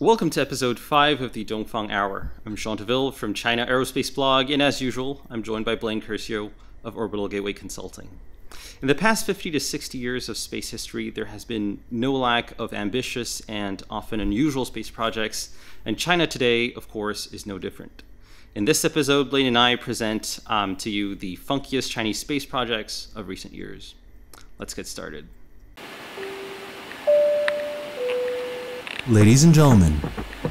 Welcome to episode 5 of the Dongfang Hour. I'm Jean Deville from China Aerospace blog, and as usual, I'm joined by Blaine Curcio of Orbital Gateway Consulting. In the past 50 to 60 years of space history, there has been no lack of ambitious and often unusual space projects, and China today, of course, is no different. In this episode, Blaine and I present to you the funkiest Chinese space projects of recent years. Let's get started. Ladies and gentlemen,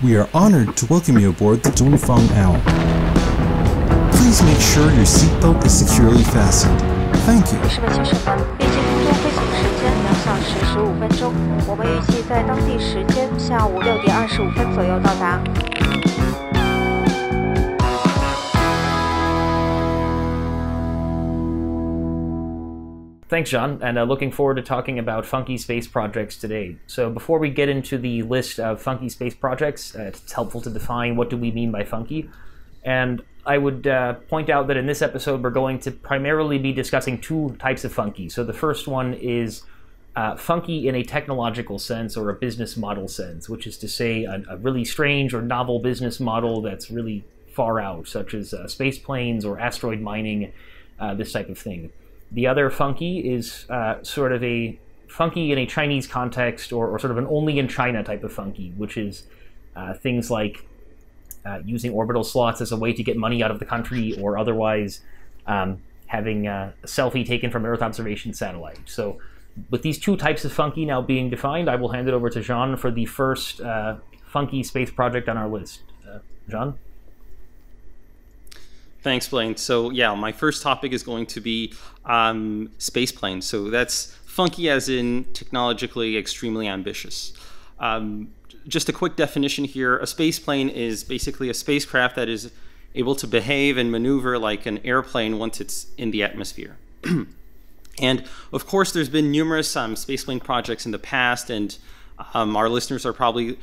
we are honored to welcome you aboard the Dongfang Hour. Please make sure your seatbelt is securely fastened. Thank you. 士们、先生们，预计空中飞行时间2小时15分钟，我们预计在当地时间下午6点25分左右到达。Thanks, John, and looking forward to talking about funky space projects today. So before we get into the list of funky space projects, it's helpful to define what do we mean by funky. And I would point out that in this episode, we're going to primarily be discussing two types of funky. So the first one is funky in a technological sense or a business model sense, which is to say a really strange or novel business model that's really far out, such as space planes or asteroid mining, this type of thing. The other funky is sort of a funky in a Chinese context or sort of an only in China type of funky, which is things like using orbital slots as a way to get money out of the country or otherwise having a selfie taken from Earth observation satellite. So with these two types of funky now being defined, I will hand it over to Jean for the first funky space project on our list. Jean? Thanks, Blaine. So yeah, my first topic is going to be space planes. So that's funky as in technologically extremely ambitious. Just a quick definition here. A space plane is basically a spacecraft that is able to behave and maneuver like an airplane once it's in the atmosphere. And of course, there's been numerous spaceplane projects in the past, and our listeners are probably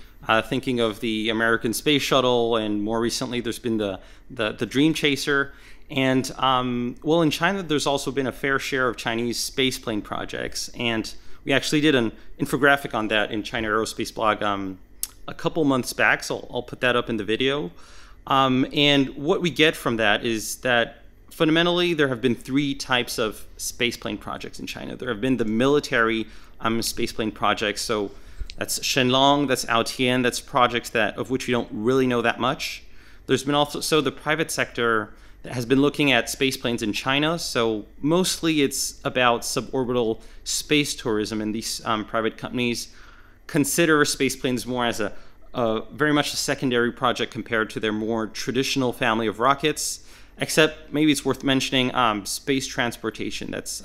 thinking of the American Space Shuttle, and more recently there's been the Dream Chaser. And well, in China, there's also been a fair share of Chinese spaceplane projects, and we actually did an infographic on that in China Aerospace blog a couple months back, so I'll put that up in the video. And what we get from that is that fundamentally there have been three types of spaceplane projects in China. There have been the military spaceplane projects, so that's Shenlong, that's Aotian, that's projects of which we don't really know that much. There's been also the private sector that has been looking at space planes in China. So mostly it's about suborbital space tourism, and these private companies consider space planes more as a very much a secondary project compared to their more traditional family of rockets. Except maybe it's worth mentioning space transportation. That's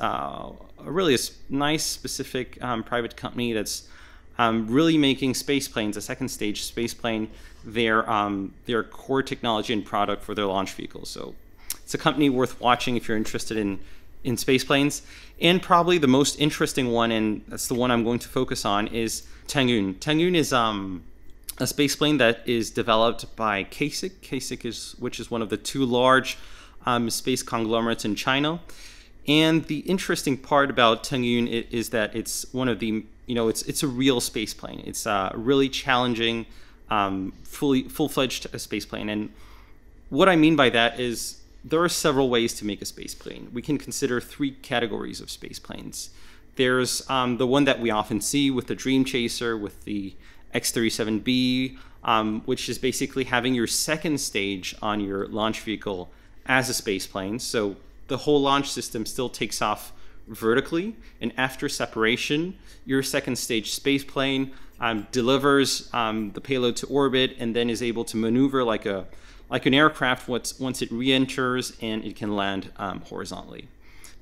really a nice specific private company that's really making space planes, a second stage space plane, their core technology and product for their launch vehicles. So it's a company worth watching if you're interested in space planes. And probably the most interesting one, and that's the one I'm going to focus on, is Tengyun. Tengyun is a space plane that is developed by CASIC, which is one of the two large space conglomerates in China. And the interesting part about Tengyun is that it's one of the, it's a real space plane. It's a really challenging, full-fledged space plane. And what I mean by that is there are several ways to make a space plane. We can consider three categories of space planes. There's the one that we often see with the Dream Chaser, with the X-37B, which is basically having your second stage on your launch vehicle as a space plane. So the whole launch system still takes off vertically, and after separation, your second stage space plane delivers the payload to orbit and then is able to maneuver like an aircraft once it re-enters, and it can land horizontally.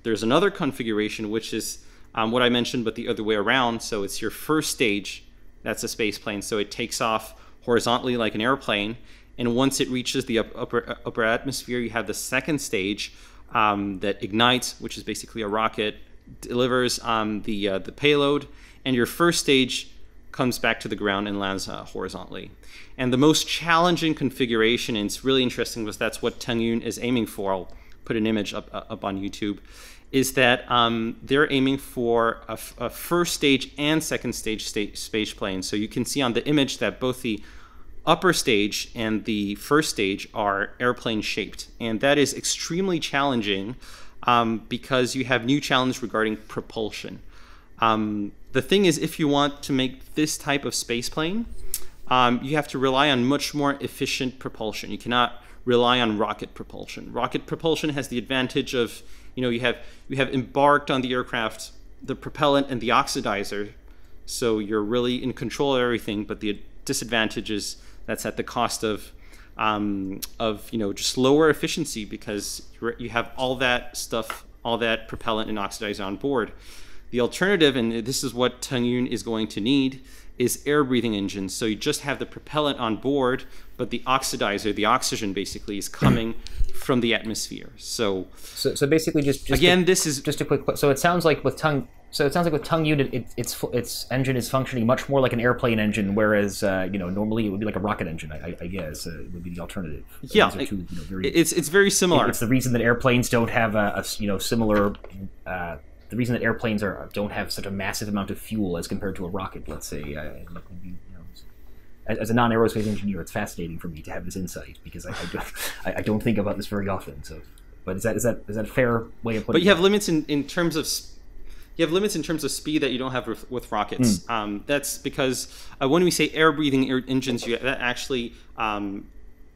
There's another configuration, which is what I mentioned, but the other way around. So it's your first stage, that's a space plane. So it takes off horizontally like an airplane, and once it reaches the upper atmosphere, you have the second stage that ignites, which is basically a rocket, delivers the payload, and your first stage comes back to the ground and lands horizontally. And the most challenging configuration, and it's really interesting, was that's what Tengyun is aiming for. I'll put an image up on YouTube. Is that they're aiming for a first stage and second stage space plane. So you can see on the image that both the upper stage and the first stage are airplane shaped, and that is extremely challenging because you have new challenges regarding propulsion. The thing is, if you want to make this type of space plane, you have to rely on much more efficient propulsion. You cannot rely on rocket propulsion. Rocket propulsion has the advantage of, you have embarked on the aircraft the propellant and the oxidizer, so you're really in control of everything. But the disadvantage is that's at the cost of just lower efficiency, because you have all that stuff, all that propellant and oxidizer on board. The alternative, and this is what Chengdu is going to need, is air-breathing engines. So you just have the propellant on board, but the oxidizer, the oxygen basically, is coming from the atmosphere. So basically, just again, this is just a quick. So it sounds like with Chengdu, its engine is functioning much more like an airplane engine, whereas normally it would be like a rocket engine. I guess it would be the alternative. Yeah, it's very similar. It's the reason that airplanes don't have a similar. The reason that airplanes don't have such a massive amount of fuel as compared to a rocket, let's say. As a non-aerospace engineer, it's fascinating for me to have this insight, because I don't think about this very often. So, but is that a fair way of putting it? But you have limits in terms of speed that you don't have with rockets. That's because when we say air-breathing engines, that actually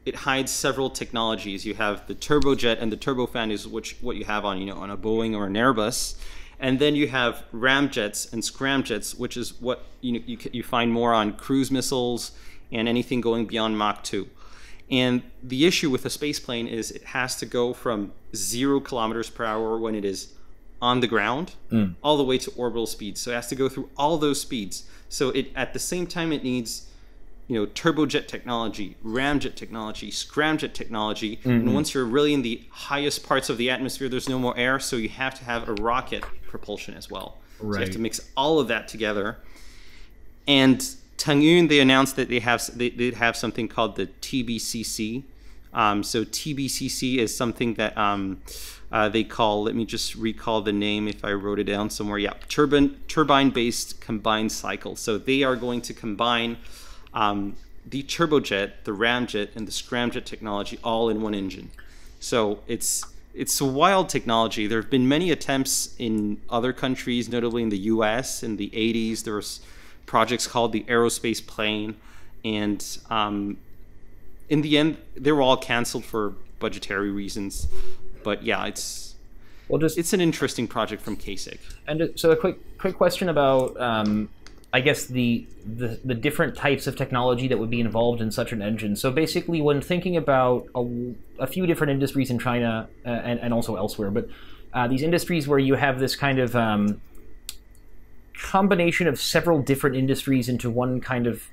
it hides several technologies. You have the turbojet and the turbofan is what you have on a Boeing or an Airbus. And then you have ramjets and scramjets, which is what you find more on cruise missiles and anything going beyond Mach 2. And the issue with a space plane is it has to go from 0 kilometers per hour when it is on the ground all the way to orbital speeds. So it has to go through all those speeds. So at the same time it needs turbojet technology, ramjet technology, scramjet technology, and once you're really in the highest parts of the atmosphere, there's no more air, so you have to have a rocket propulsion as well. Right. So you have to mix all of that together. And Chengdu, they announced that they have something called the TBCC. So TBCC is something that they call, let me just recall the name if I wrote it down somewhere. Yeah, turbine-based combined cycle. So they are going to combine the turbojet, the ramjet, and the scramjet technology all in one engine. So it's a wild technology. There have been many attempts in other countries, notably in the US. In the 80s, there was projects called the Aerospace plane, and in the end, they were all canceled for budgetary reasons. But yeah, it's an interesting project from CASIC. And so a quick question about I guess the different types of technology that would be involved in such an engine. So basically, when thinking about a few different industries in China and also elsewhere, but these industries where you have this kind of combination of several different industries into one kind of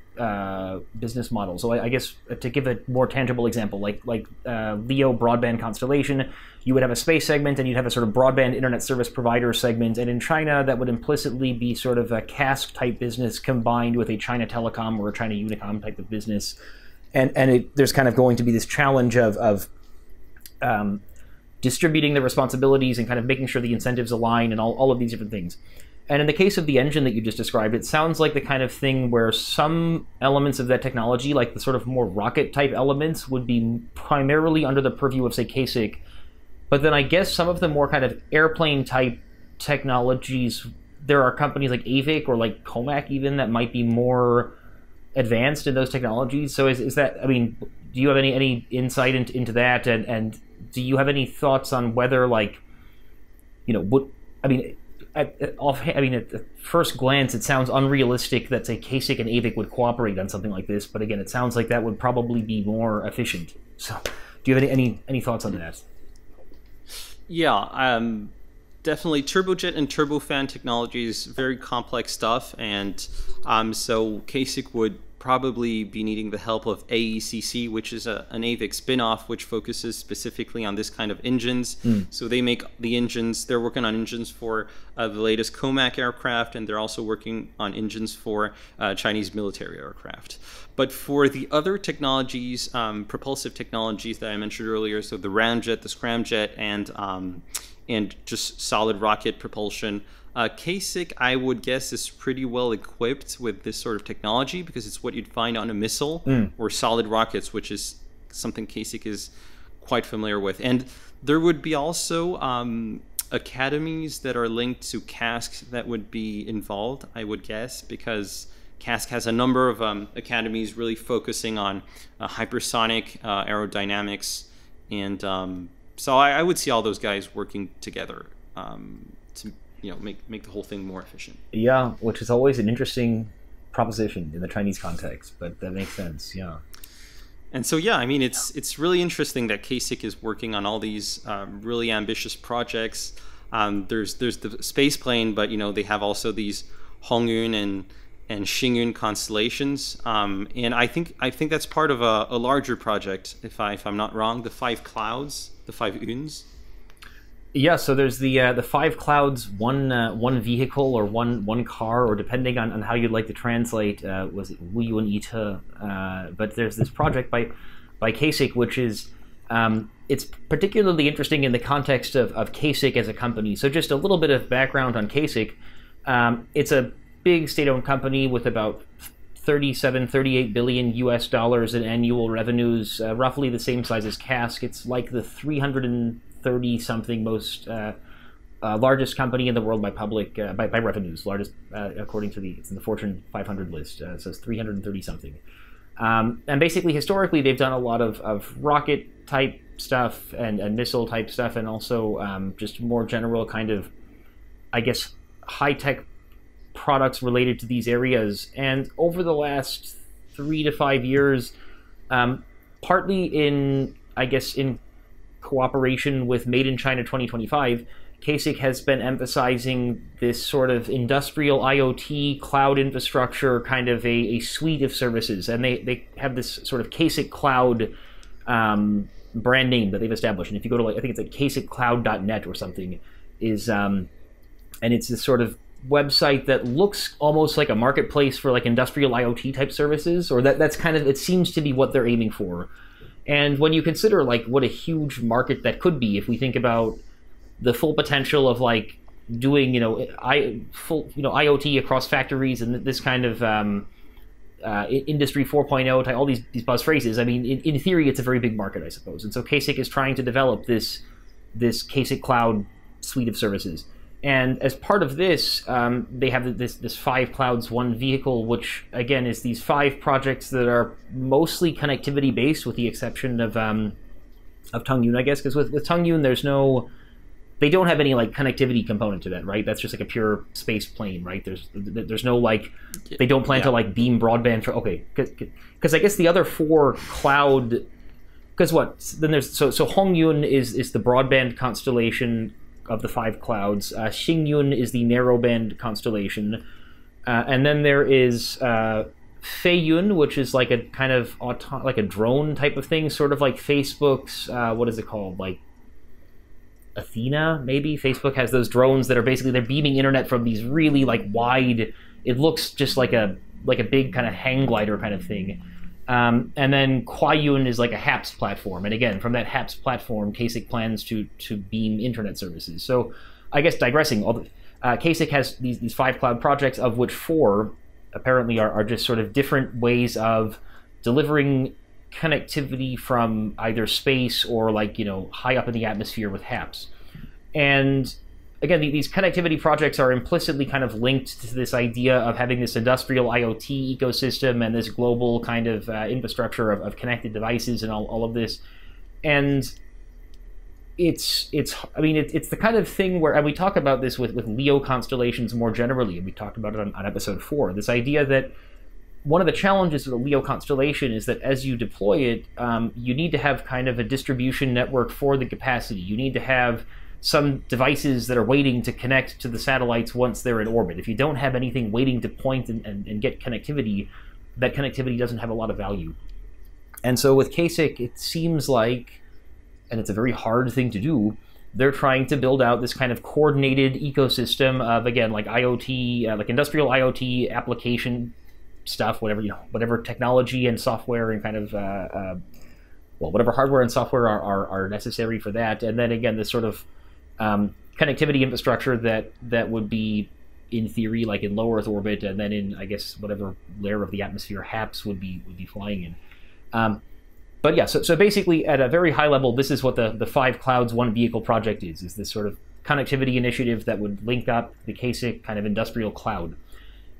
business model. So I guess to give a more tangible example, like LEO broadband constellation, you would have a space segment and you'd have a sort of broadband internet service provider segment. And in China, that would implicitly be sort of a CASIC type business combined with a China Telecom or a China Unicom type of business. And there's kind of going to be this challenge of distributing the responsibilities and kind of making sure the incentives align and all of these different things. And in the case of the engine that you just described, it sounds like the kind of thing where some elements of that technology, like the sort of more rocket-type elements, would be primarily under the purview of, say, CASIC. But then I guess some of the more kind of airplane-type technologies, there are companies like AVIC or like Comac even that might be more advanced in those technologies. So is that, I mean, do you have any insight into that? And do you have any thoughts on whether, like, at first glance, it sounds unrealistic that, say, CASIC and AVIC would cooperate on something like this. But again, it sounds like that would probably be more efficient. So, do you have any thoughts on that? Yeah, definitely. Turbojet and turbofan technology is very complex stuff, and so CASIC would probably be needing the help of AECC, which is an AVIC spin-off, which focuses specifically on this kind of engines. So they make the engines, they're working on engines for the latest Comac aircraft, and they're also working on engines for Chinese military aircraft. But for the other technologies, propulsive technologies that I mentioned earlier, so the ramjet, the scramjet, and just solid rocket propulsion. CASIC, I would guess, is pretty well equipped with this sort of technology because it's what you'd find on a missile or solid rockets, which is something CASIC is quite familiar with. And there would be also academies that are linked to CASC that would be involved, I would guess, because CASC has a number of academies really focusing on hypersonic aerodynamics. And so I would see all those guys working together to make the whole thing more efficient. Yeah, which is always an interesting proposition in the Chinese context, but that makes sense. Yeah. And so I mean it's really interesting that CASIC is working on all these really ambitious projects. There's the space plane, but they have also these Hongyun and Xingyun constellations, and I think that's part of a larger project. If I'm not wrong, the 5 clouds, the 5 Yuns. Yeah, so there's the 5 clouds, one vehicle or one car, or depending on how you'd like to translate, was it Wu Yun Ita? But there's this project by CASIC, which is it's particularly interesting in the context of CASIC as a company. So just a little bit of background on CASIC. It's a big state-owned company with about 38 billion US dollars in annual revenues, roughly the same size as CASC. It's like the 330-something most largest company in the world by revenues, largest according to it's in the Fortune 500 list. It says 330-something. And basically, historically, they've done a lot of rocket-type stuff and missile-type stuff, and also just more general kind of, I guess, high-tech products related to these areas. And over the last 3 to 5 years, partly in cooperation with Made in China 2025, CASIC has been emphasizing this sort of industrial IoT cloud infrastructure, kind of a suite of services. And they have this sort of CASIC cloud brand name that they've established. And if you go to, I think it's like casiccloud.net or something, and it's this sort of website that looks almost like a marketplace for like industrial IoT type services, or that's kind of, it seems to be what they're aiming for. And when you consider like what a huge market that could be, if we think about the full potential of like doing IoT across factories and this kind of industry 4.0 type, all these buzz phrases, I mean, in theory, it's a very big market, I suppose. And so CASIC is trying to develop this CASIC cloud suite of services. And as part of this, they have this 5 clouds, 1 vehicle, which again is these 5 projects that are mostly connectivity based, with the exception of Tongyun, I guess, because with Tongyun they don't have any like connectivity component to that, right? That's just like a pure space plane, right? There's no like, they don't plan to like beam broadband for, okay, because I guess the other 4 cloud, because what then there's so Hongyun is the broadband constellation of the 5 clouds. Xingyun is the narrowband constellation, and then there is Feiyun, which is like a kind of like a drone type of thing, sort of like Facebook's what is it called, like Athena, maybe. Facebook has those drones that are basically, they're beaming internet from these really like wide, it looks just like a big kind of hang glider kind of thing. And then Kuaiyun is like a HAPS platform. And again, from that HAPS platform, CASIC plans to beam internet services. So I guess digressing, CASIC has these 5 cloud projects, of which 4 apparently are just sort of different ways of delivering connectivity from either space or like, high up in the atmosphere with HAPS. And again, these connectivity projects are implicitly kind of linked to this idea of having this industrial IoT ecosystem and this global kind of infrastructure of connected devices and all of this. And it's the kind of thing where, and we talk about this with LEO constellations more generally, and we talked about it on episode 4, this idea that one of the challenges of the LEO constellation is that as you deploy it, you need to have kind of a distribution network for the capacity. You need to have some devices that are waiting to connect to the satellites once they're in orbit. If you don't have anything waiting to point and get connectivity, that connectivity doesn't have a lot of value. And so with CASIC, it seems like, and it's a very hard thing to do, they're trying to build out this kind of coordinated ecosystem of, again, like IoT, like industrial IoT application stuff, whatever technology and software and kind of, whatever hardware and software are necessary for that. And then again, this sort of connectivity infrastructure that would be, in theory, like in low Earth orbit, and then in, I guess, whatever layer of the atmosphere HAPS would be flying in. But yeah, so basically, at a very high level, this is what the 5 Clouds, 1 Vehicle project is this sort of connectivity initiative that would link up the CASIC kind of industrial cloud.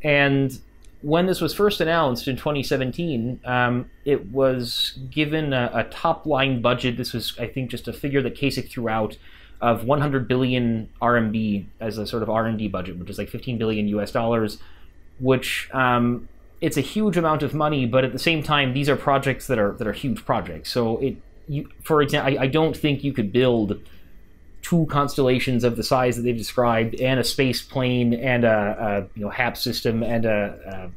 And when this was first announced in 2017, it was given a top-line budget. This was, I think, just a figure that CASIC threw out of 100 billion RMB as a sort of R&D budget, which is like 15 billion US dollars, which it's a huge amount of money, but at the same time, these are projects that are huge projects. So for example, I don't think you could build 2 constellations of the size that they've described, and a space plane, and a HAPS system, and a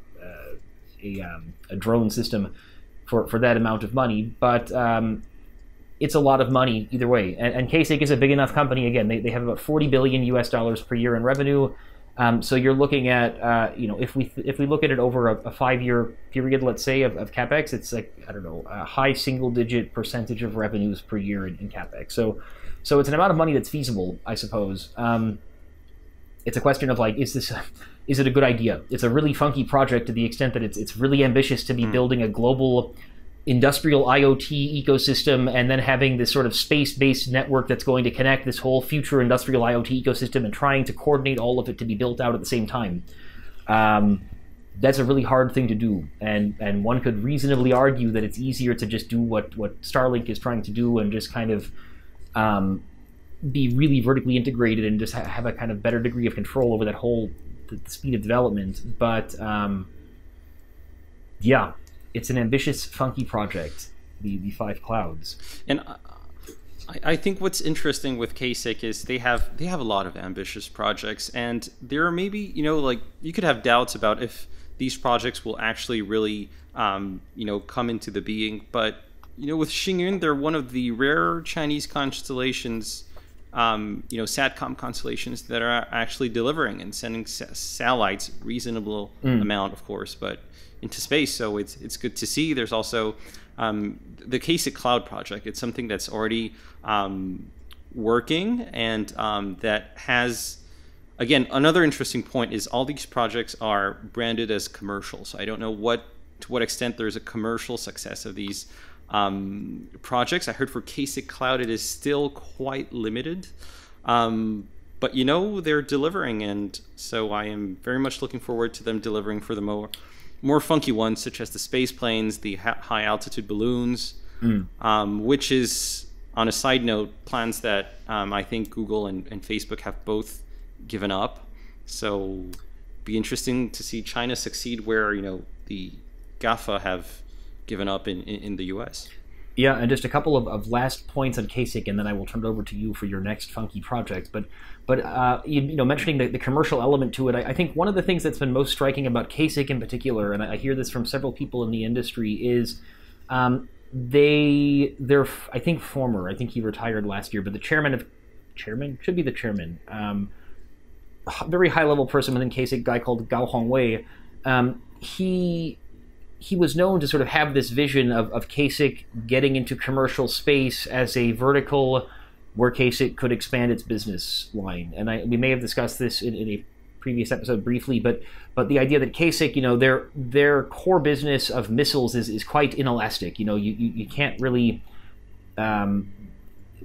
drone system for that amount of money. But it's a lot of money either way. And CASIC is a big enough company. Again, they have about 40 billion US dollars per year in revenue. So you're looking at, if we look at it over a 5-year period, let's say, of CapEx, it's like, I don't know, a high single-digit percentage of revenues per year in CapEx. So it's an amount of money that's feasible, I suppose. It's a question of, like, is it a good idea? It's a really funky project to the extent that it's really ambitious to be building a global industrial IoT ecosystem, and then having this sort of space-based network that's going to connect this whole future industrial IoT ecosystem, and trying to coordinate all of it to be built out at the same time. That's a really hard thing to do, and one could reasonably argue that it's easier to just do what Starlink is trying to do, and just kind of be really vertically integrated, and just have a kind of better degree of control over that whole the speed of development. But yeah, it's an ambitious, funky project, the 5 Clouds. And I think what's interesting with CASIC is they have a lot of ambitious projects, and there are maybe, like, you could have doubts about if these projects will actually really come into the being. But with Xingyun, they're one of the rare Chinese constellations, Satcom constellations, that are actually delivering and sending satellites, reasonable amount, of course, but into space. So it's good to see. There's also the CASIC Cloud project. It's something that's already working, and that has, again, another interesting point is all these projects are branded as commercial. So I don't know to what extent there's a commercial success of these projects. I heard for CASIC Cloud it is still quite limited, but they're delivering, and so I am very much looking forward to them delivering for the more funky ones, such as the space planes, the high altitude balloons, which is, on a side note, plans that I think Google and Facebook have both given up. So be interesting to see China succeed where the GAFA have given up in the US. Yeah, and just a couple of last points on CASIC, and then I will turn it over to you for your next funky project. But mentioning the commercial element to it, I think one of the things that's been most striking about CASIC in particular, and I hear this from several people in the industry, is they're I think he retired last year, but the chairman, very high level person within CASIC, guy called Gao Hongwei, he was known to sort of have this vision of CASIC getting into commercial space as a vertical where CASIC could expand its business line. And we may have discussed this in a previous episode briefly, but the idea that CASIC, their core business of missiles is quite inelastic. You can't really,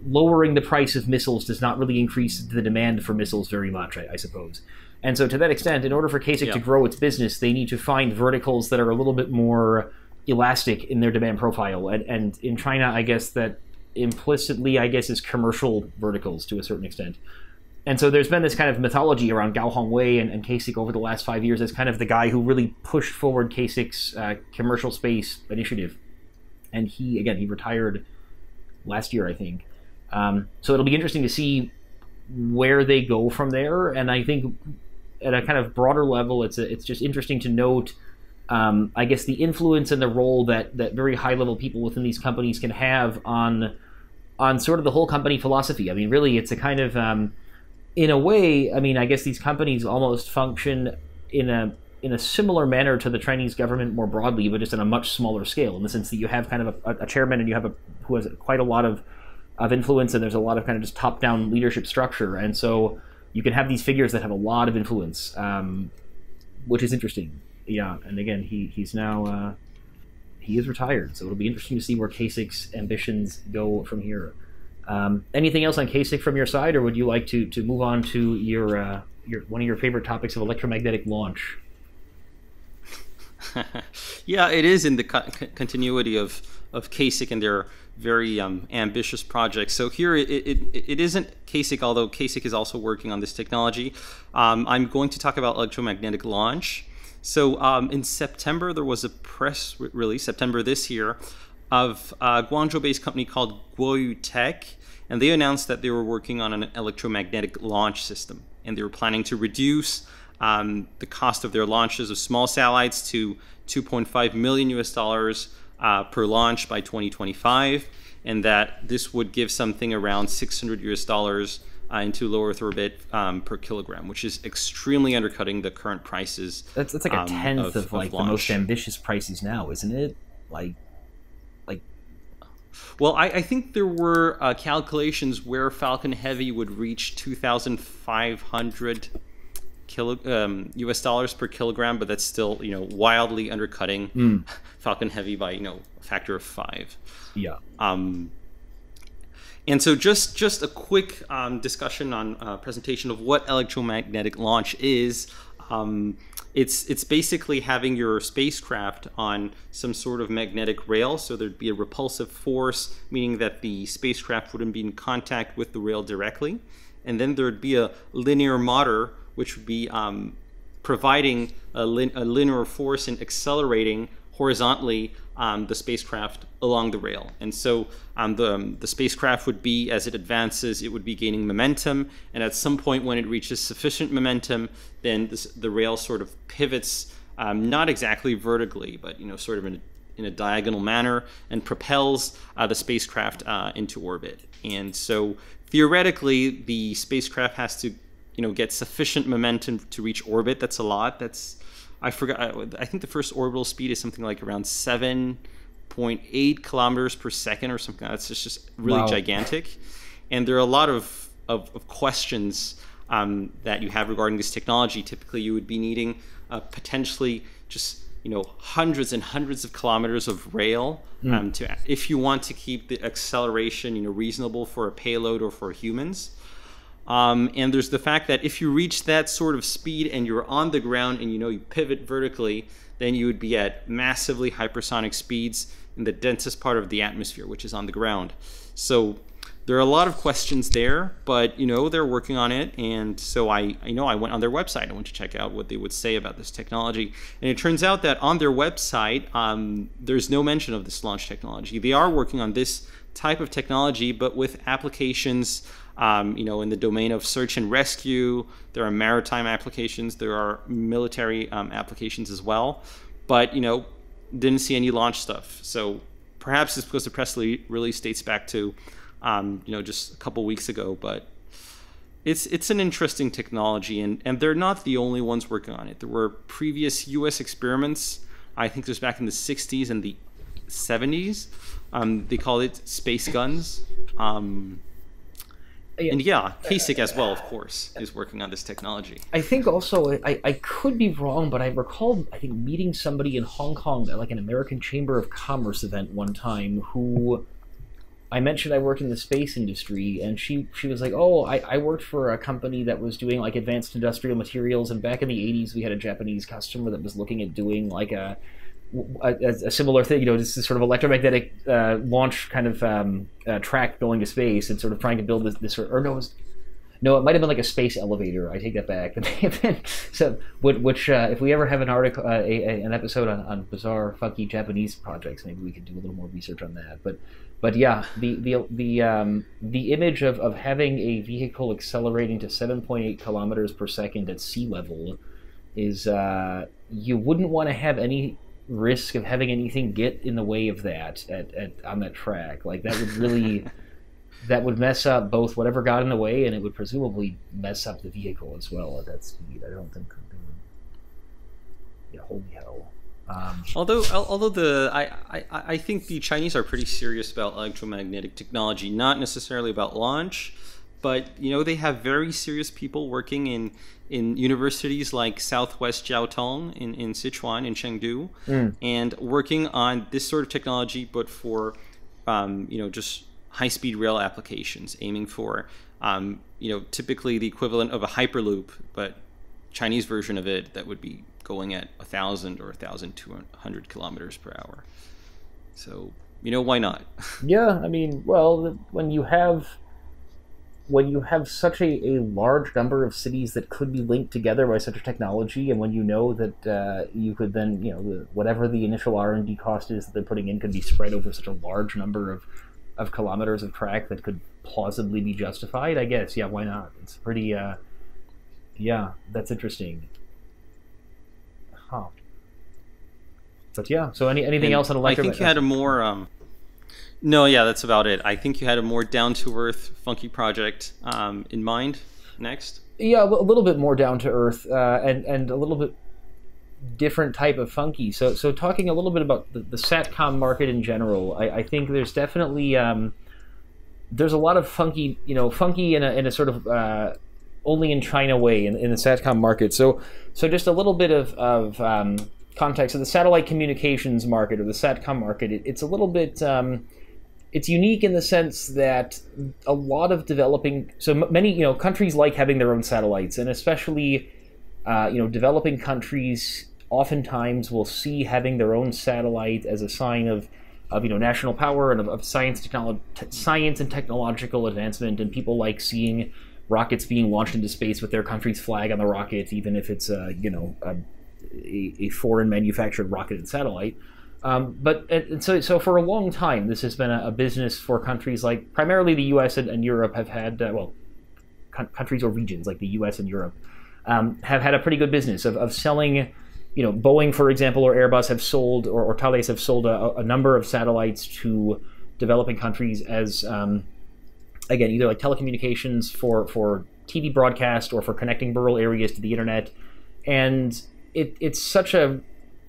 lowering the price of missiles does not really increase the demand for missiles very much, I suppose. And so to that extent, in order for CASIC to grow its business, they need to find verticals that are a little bit more elastic in their demand profile. And in China, I guess that implicitly, is commercial verticals to a certain extent. And so there's been this kind of mythology around Gao Hongwei and CASIC over the last 5 years as kind of the guy who really pushed forward CASIC's commercial space initiative. And he retired last year, I think. So it'll be interesting to see where they go from there. And I think at a kind of broader level, it's just interesting to note, the influence and the role that very high-level people within these companies can have on sort of the whole company philosophy. I mean, really, it's a kind of, in a way, these companies almost function in a similar manner to the Chinese government more broadly, but just on a much smaller scale, in the sense that you have kind of a chairman, and you have who has quite a lot of of influence, and there's a lot of kind of just top-down leadership structure, and so you can have these figures that have a lot of influence, which is interesting. Yeah, and again, he's now he is retired, so it'll be interesting to see where CASIC's ambitions go from here. Anything else on CASIC from your side, or would you like to move on to your one of your favorite topics of electromagnetic launch? Yeah, it is in the continuity of CASIC and their very ambitious projects. So here it isn't CASIC, although CASIC is also working on this technology. I'm going to talk about electromagnetic launch. So in September, there was a press release, September this year, of a Guangzhou-based company called Guoyao Tech, and they announced that they were working on an electromagnetic launch system, and they were planning to reduce the cost of their launches of small satellites to $2.5 million per launch by 2025, and that this would give something around $600 into low Earth orbit per kilogram, which is extremely undercutting the current prices. That's like a tenth of like launch. The most ambitious prices now, isn't it? Well, I think there were calculations where Falcon Heavy would reach 2,500 US dollars per kilogram, but that's still wildly undercutting Falcon Heavy by a factor of 5. Yeah. And so just a quick discussion on presentation of what electromagnetic launch is. It's basically having your spacecraft on some sort of magnetic rail, so there'd be a repulsive force, meaning that the spacecraft wouldn't be in contact with the rail directly, and then there'd be a linear motor, which would be providing a linear force and accelerating horizontally the spacecraft along the rail. And so the spacecraft would be, as it advances, it would be gaining momentum, and at some point when it reaches sufficient momentum, then the rail sort of pivots, not exactly vertically, but sort of in a diagonal manner, and propels the spacecraft into orbit. And so theoretically, the spacecraft has to get sufficient momentum to reach orbit. That's a lot. I forgot. I think the first orbital speed is something like around 7.8 kilometers per second or something. That's just really gigantic. And there are a lot of questions that you have regarding this technology. Typically, you would be needing potentially just hundreds and hundreds of kilometers of rail if you want to keep the acceleration reasonable for a payload or for humans. And there's the fact that if you reach that sort of speed and you're on the ground and you pivot vertically, then you would be at massively hypersonic speeds in the densest part of the atmosphere, which is on the ground. So there are a lot of questions there, but they're working on it. And so I went on their website. I went to check out what they would say about this technology, and it turns out that on their website there's no mention of this launch technology. They are working on this type of technology, but with applications in the domain of search and rescue. There are maritime applications, there are military applications as well, but didn't see any launch stuff. So perhaps it's because the press release dates back to just a couple weeks ago, but it's an interesting technology, and they're not the only ones working on it. There were previous US experiments, I think this was back in the 60s and the 70s. They call it space guns. And CASIC as well, of course, is working on this technology. I think also, I could be wrong, but I recall, meeting somebody in Hong Kong at like an American Chamber of Commerce event one time who I mentioned I worked in the space industry, and she was like, oh, I worked for a company that was doing like advanced industrial materials, and back in the 80s we had a Japanese customer that was looking at doing like a similar thing, this is sort of electromagnetic launch kind of track going to space, and sort of trying to build this it might have been like a space elevator. I take that back. So, which if we ever have an article, an episode on bizarre, funky Japanese projects, maybe we could do a little more research on that. But yeah, the image of having a vehicle accelerating to 7.8 kilometers per second at sea level is you wouldn't want to have any risk of having anything get in the way of that on that track. Like that would really that would mess up both whatever got in the way, and it would presumably mess up the vehicle as well at that speed. I don't think. Yeah, holy hell. Although I think the Chinese are pretty serious about electromagnetic technology, not necessarily about launch, but they have very serious people working in universities like Southwest Jiaotong in Sichuan, in Chengdu, and working on this sort of technology, but for just high-speed rail applications, aiming for typically the equivalent of a hyperloop, but Chinese version of it that would be going at 1,000 or 1,200 kilometers per hour. So why not? Yeah, I mean, well, when you have such a large number of cities that could be linked together by such a technology, and when you know that you could then, whatever the initial R&D cost is that they're putting in could be spread over such a large number of kilometers of track that could plausibly be justified, I guess, yeah, why not? It's pretty, yeah, that's interesting. Huh. But yeah, so anything else on electric? I think you had a more... No, yeah, that's about it. I think you had a more down-to-earth, funky project in mind next. Yeah, a little bit more down-to-earth and a little bit different type of funky. So talking a little bit about the Satcom market in general, I think there's definitely there's a lot of funky, funky in a sort of only in China way in the Satcom market. So just a little bit of context. So the satellite communications market, or the Satcom market, it's a little bit... it's unique in the sense that a lot of developing... So many countries like having their own satellites, and especially developing countries oftentimes will see having their own satellite as a sign of national power and of science and technological advancement, and people like seeing rockets being launched into space with their country's flag on the rocket, even if it's a foreign manufactured rocketed satellite. So for a long time, this has been a business for countries like primarily the U.S. and Europe have had, countries or regions like the U.S. and Europe have had a pretty good business of selling. Boeing, for example, or Airbus have sold, or Thales have sold a number of satellites to developing countries as, again, either like telecommunications for TV broadcast or for connecting rural areas to the internet. And it's such a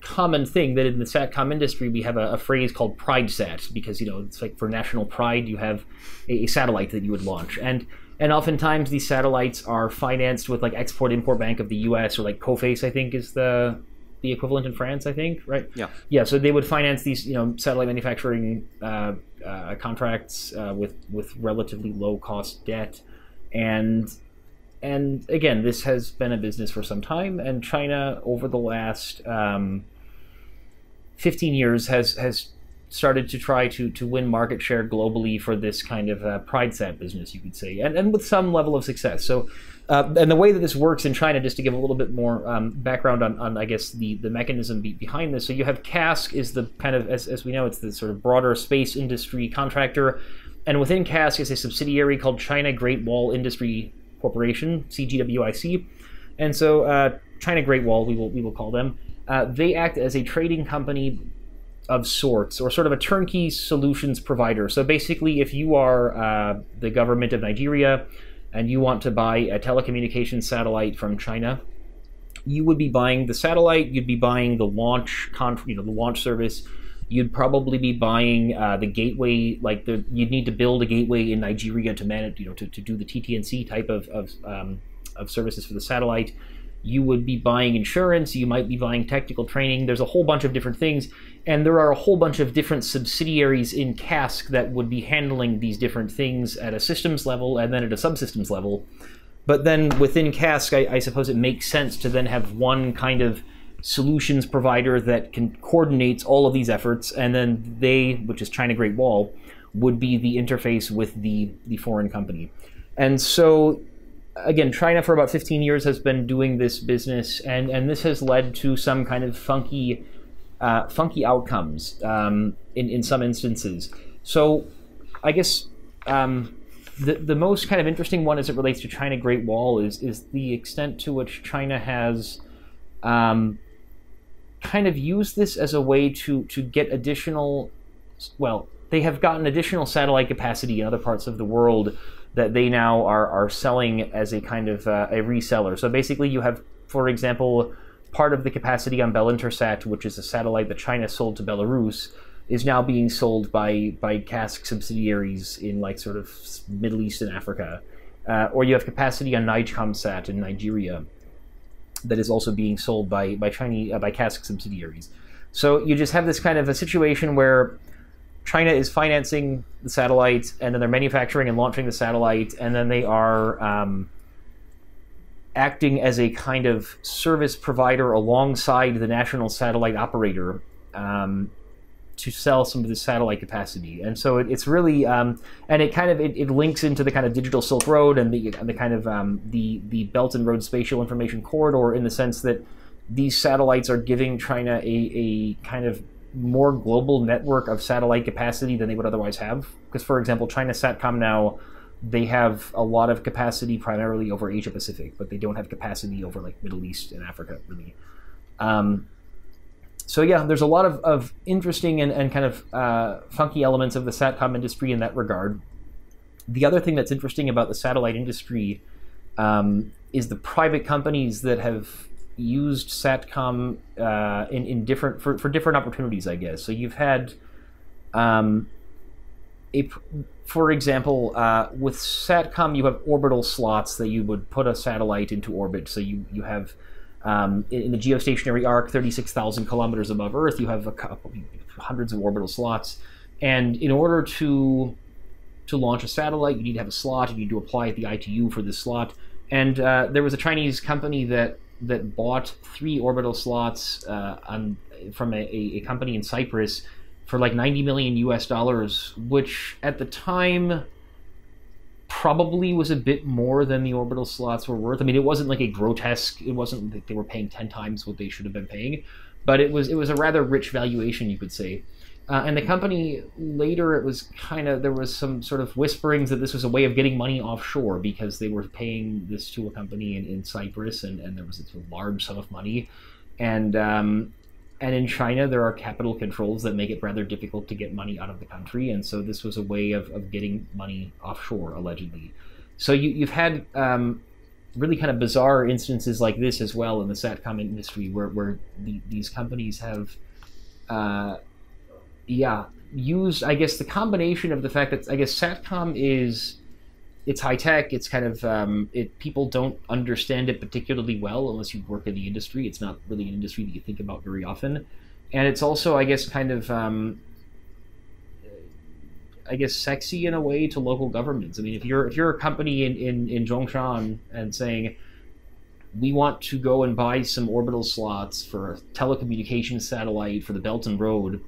common thing that in the Satcom industry we have a phrase called PrideSat, because it's like for national pride you have a satellite that you would launch, and oftentimes these satellites are financed with like Export-Import Bank of the U.S. or like COFACE, I think is the equivalent in France, I think, right? Yeah. So they would finance these satellite manufacturing contracts with relatively low cost debt, and again, this has been a business for some time, and China over the last 15 years has started to try to win market share globally for this kind of PrideSat business, you could say, and with some level of success. So, and the way that this works in China, just to give a little bit more background on I guess the mechanism behind this. So you have CASIC is the kind of, as we know, it's the sort of broader space industry contractor, and within CASIC is a subsidiary called China Great Wall Industry Corporation, CGWIC, and so China Great Wall, we will call them. They act as a trading company of sorts, or sort of a turnkey solutions provider. So basically, if you are the government of Nigeria and you want to buy a telecommunications satellite from China, you would be buying the satellite, you'd be buying the launch the launch service. You'd probably be buying the gateway, you'd need to build a gateway in Nigeria to manage, to do the TT&C type of services for the satellite. You would be buying insurance, you might be buying technical training. There's a whole bunch of different things, and there are a whole bunch of different subsidiaries in CASIC that would be handling these different things at a systems level and then at a subsystems level. But then within CASIC, I suppose it makes sense to then have one kind of solutions provider that can coordinate all of these efforts, and then they, which is China Great Wall, would be the interface with the foreign company. And so, again, China for about 15 years has been doing this business, and this has led to some kind of funky outcomes in some instances. So I guess the most kind of interesting one as it relates to China Great Wall is the extent to which China has kind of used this as a way to get additional, they have gotten additional satellite capacity in other parts of the world that they now are selling as a kind of a reseller. So basically you have, for example, part of the capacity on Belintersat, which is a satellite that China sold to Belarus, is now being sold by CASIC subsidiaries in like sort of Middle East and Africa. Or you have capacity on Commsat in Nigeria that is also being sold by CASIC subsidiaries. So you just have this kind of a situation where China is financing the satellite, and then they're manufacturing and launching the satellite, and then they are acting as a kind of service provider alongside the national satellite operator to sell some of the satellite capacity. And so it's really, and it kind of, it links into the kind of digital Silk Road and the kind of the Belt and Road Spatial Information Corridor, in the sense that these satellites are giving China a kind of more global network of satellite capacity than they would otherwise have. Because, for example, China Satcom now, they have a lot of capacity primarily over Asia Pacific, but they don't have capacity over like Middle East and Africa, really. So yeah, there's a lot of interesting and kind of funky elements of the Satcom industry in that regard. The other thing that's interesting about the satellite industry is the private companies that have used Satcom in different for different opportunities, I guess. So you've had for example, with Satcom, you have orbital slots that you would put a satellite into orbit. So you have in the geostationary arc, 36,000 kilometers above Earth, you have hundreds of orbital slots. And in order to launch a satellite, you need to have a slot. You need to apply at the ITU for this slot. And there was a Chinese company that bought 3 orbital slots from a company in Cyprus for like $90 million US, which at the time probably was a bit more than the orbital slots were worth. I mean, it wasn't like a grotesque, it wasn't like they were paying 10 times what they should have been paying, but it was a rather rich valuation, you could say. And the company later, it was kind of, there was some sort of whisperings that this was a way of getting money offshore, because they were paying this to a company in Cyprus, and there was a large sum of money. And in China, there are capital controls that make it rather difficult to get money out of the country, and so this was a way of getting money offshore, allegedly. So you've had really kind of bizarre instances like this as well in the Satcom industry, where these companies have, used, I guess, the combination of the fact that, I guess, Satcom it's high tech. It's kind of people don't understand it particularly well unless you work in the industry. It's not really an industry that you think about very often, and it's also, I guess, kind of sexy in a way to local governments. I mean, if you're a company in Zhongshan and saying, we want to go and buy some orbital slots for a telecommunications satellite for the Belt and Road,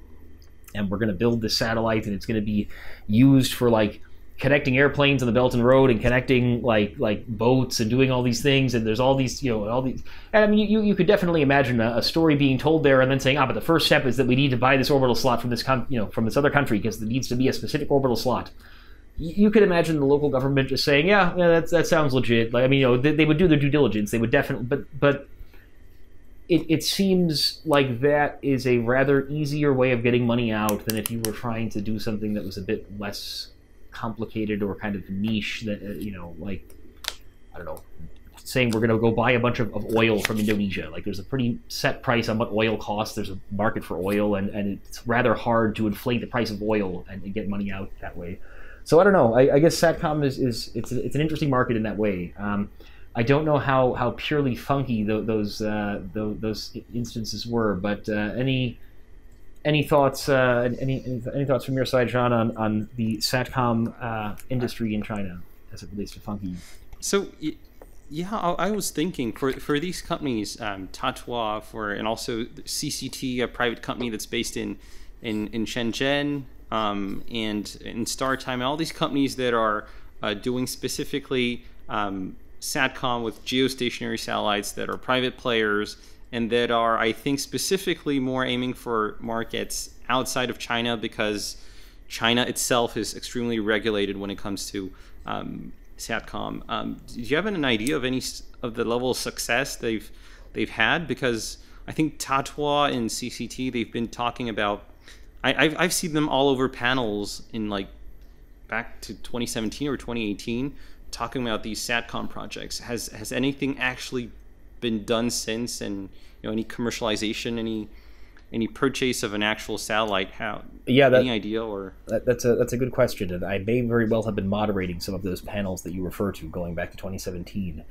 and we're going to build this satellite, and it's going to be used for like connecting airplanes on the Belt and Road and connecting like boats and doing all these things, and there's all these, all these, and I mean, you could definitely imagine a story being told there, and then saying, but the first step is that we need to buy this orbital slot from this from this other country, because there needs to be a specific orbital slot. You could imagine the local government just saying, that sounds legit. Like, I mean, they would do their due diligence. They would definitely, but it seems like that is a rather easier way of getting money out than if you were trying to do something that was a bit less complicated or kind of niche, that like, I don't know, saying we're going to go buy a bunch of oil from Indonesia. Like, there's a pretty set price on what oil costs. There's a market for oil, and it's rather hard to inflate the price of oil and get money out that way. So I don't know. I guess Satcom it's an interesting market in that way. I don't know how purely funky those instances were, but any thoughts? Any thoughts from your side, Sean, on the Satcom industry in China as it relates to funky? So, yeah, I was thinking for these companies, Tatua, and also CCT, a private company that's based in Shenzhen, and in StarTime, all these companies that are doing specifically Satcom with geostationary satellites that are private players, and that are, I think, specifically more aiming for markets outside of China, because China itself is extremely regulated when it comes to Satcom. Do you have an idea of any of the level of success they've had? Because I think Tatua and CCT, they've been talking about, I've seen them all over panels in like back to 2017 or 2018 talking about these Satcom projects. Has anything actually been done since, and any commercialization, any purchase of an actual satellite? Any idea? Or that's a good question, and I may very well have been moderating some of those panels that you refer to going back to 2017.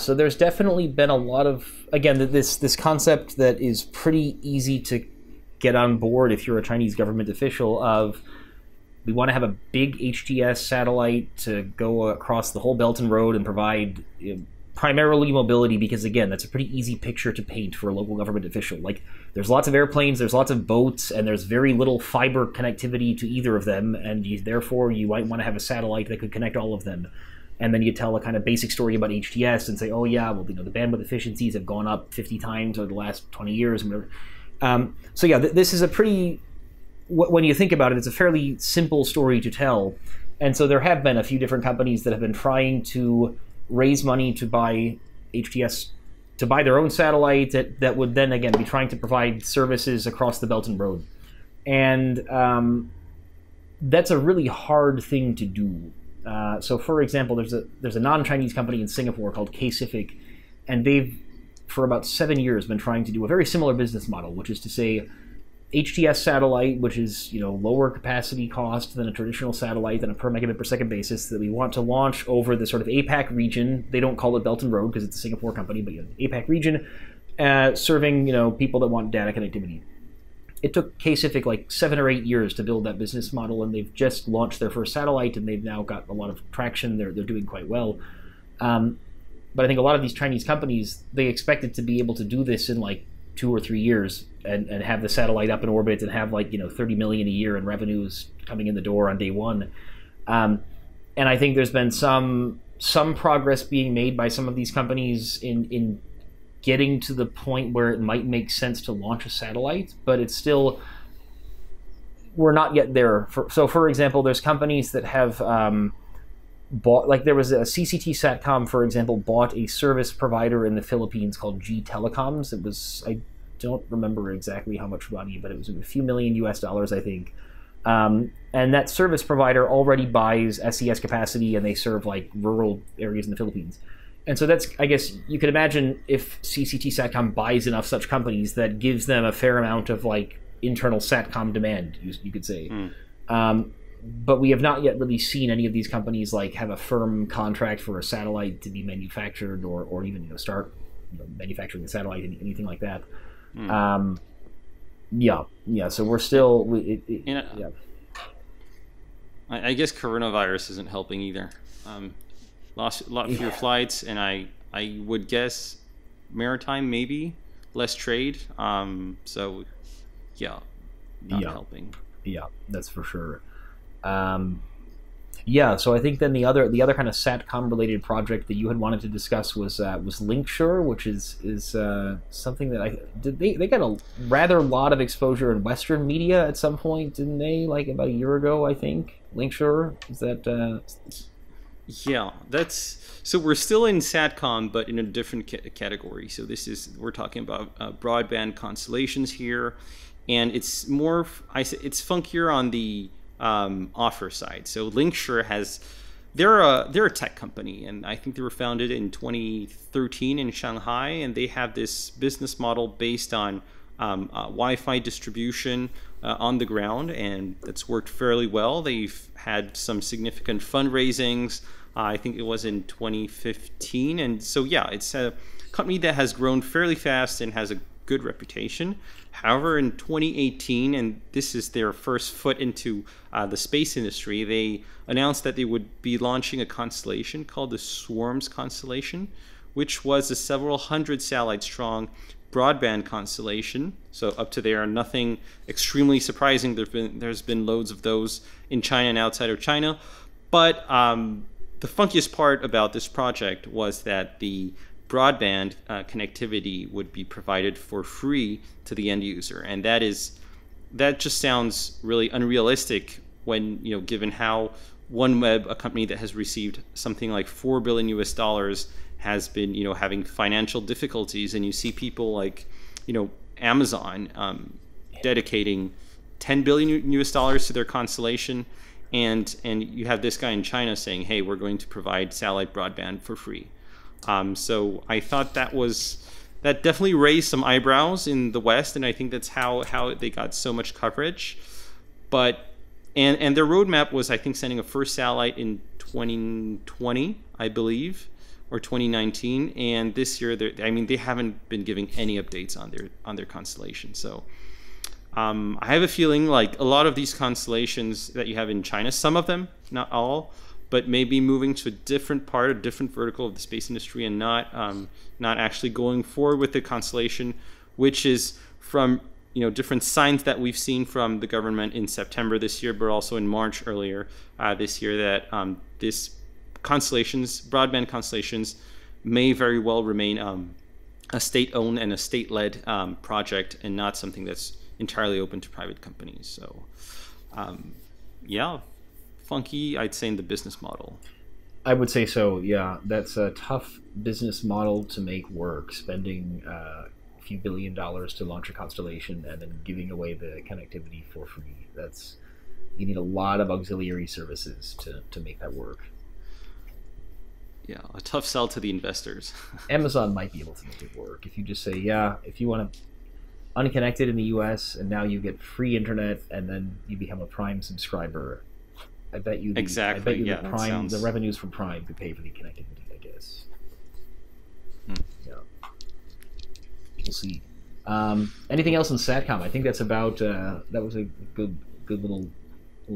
So there's definitely been a lot of, again, this concept that is pretty easy to get on board if you're a Chinese government official of, we want to have a big HTS satellite to go across the whole Belt and Road and provide primarily mobility, because again, that's a pretty easy picture to paint for a local government official. Like, there's lots of airplanes, there's lots of boats, and there's very little fiber connectivity to either of them, and therefore you might want to have a satellite that could connect all of them. And then you tell a kind of basic story about HTS and say, oh yeah, well, the bandwidth efficiencies have gone up 50 times over the last 20 years and whatever. This is a pretty, when you think about it, it's a fairly simple story to tell. And so there have been a few different companies that have been trying to raise money to buy HTS, to buy their own satellite that would then again be trying to provide services across the Belt and Road. And that's a really hard thing to do. So for example, there's a non-Chinese company in Singapore called CASIC, and they've for about 7 years been trying to do a very similar business model, which is to say HTS satellite, which is lower capacity cost than a traditional satellite on a per megabit per second basis, that we want to launch over the sort of APAC region. They don't call it Belt and Road because it's a Singapore company, but APAC region, serving people that want data connectivity. It took CASIC like 7 or 8 years to build that business model, and they've just launched their first satellite, and they've now got a lot of traction. They're doing quite well. But I think a lot of these Chinese companies, they expected to be able to do this in like 2 or 3 years and have the satellite up in orbit and have like 30 million a year in revenues coming in the door on day one. And I think there's been some progress being made by some of these companies in getting to the point where it might make sense to launch a satellite, but it's still, we're not yet there. So for example, there's companies that have bought, like there was a CCT Satcom, for example, bought a service provider in the Philippines called G Telecoms. It was, I don't remember exactly how much money, but it was a few million US dollars, I think. And that service provider already buys SES capacity, and they serve like rural areas in the Philippines. And so that's, I guess, you could imagine if CCT Satcom buys enough such companies, that gives them a fair amount of like internal Satcom demand, you could say. But we have not yet really seen any of these companies like have a firm contract for a satellite to be manufactured, or even start manufacturing the satellite, anything like that. So we're still I guess coronavirus isn't helping either. Lost a lot fewer flights, and I would guess maritime, maybe less trade. Not helping. Yeah, that's for sure. So I think then the other kind of Satcom related project that you had wanted to discuss was Linksure, which is something that they got a rather lot of exposure in Western media at some point, didn't they? Like about a year ago, I think. Linksure, is that? Yeah, so we're still in Satcom, but in a different category. So we're talking about broadband constellations here, and it's more, it's funkier on the offer side. So Linksure they're a tech company, and I think they were founded in 2013 in Shanghai, and they have this business model based on Wi-Fi distribution on the ground, and it's worked fairly well. They've had some significant fundraisings. I think it was in 2015, and so it's a company that has grown fairly fast and has a good reputation. However, in 2018, and this is their first foot into the space industry, they announced that they would be launching a constellation called the Swarms constellation, which was a several hundred satellite strong broadband constellation. So up to there, nothing extremely surprising. There's been loads of those in China and outside of China. But the funkiest part about this project was that the broadband connectivity would be provided for free to the end user, and that just sounds really unrealistic when given how OneWeb, a company that has received something like $4 billion US, has been having financial difficulties, and you see people like Amazon dedicating $10 billion US to their constellation, and you have this guy in China saying, hey, we're going to provide satellite broadband for free. So I thought that definitely raised some eyebrows in the West, and I think that's how they got so much coverage. But and their roadmap was, I think, sending a first satellite in 2020, I believe, or 2019, and this year they haven't been giving any updates on their constellation. So I have a feeling like a lot of these constellations that you have in China, some of them, not all, but maybe moving to a different part, a different vertical of the space industry, and not actually going forward with the constellation, which is from different signs that we've seen from the government in September this year, but also in March earlier this year, that this broadband constellations, may very well remain a state-owned and a state-led project, and not something that's entirely open to private companies. So, yeah, funky, I'd say, in the business model. I would say so, yeah. That's a tough business model to make work, spending a few $1 billion to launch a constellation and then giving away the connectivity for free. You need a lot of auxiliary services to make that work. Yeah, a tough sell to the investors. Amazon might be able to make it work if you just say, yeah, if you want to unconnected in the US and now you get free internet and then you become a Prime subscriber, I bet you the revenues from Prime could pay for the connectivity, I guess. Yeah. We'll see. Anything else in Satcom? I think that's about that was a good little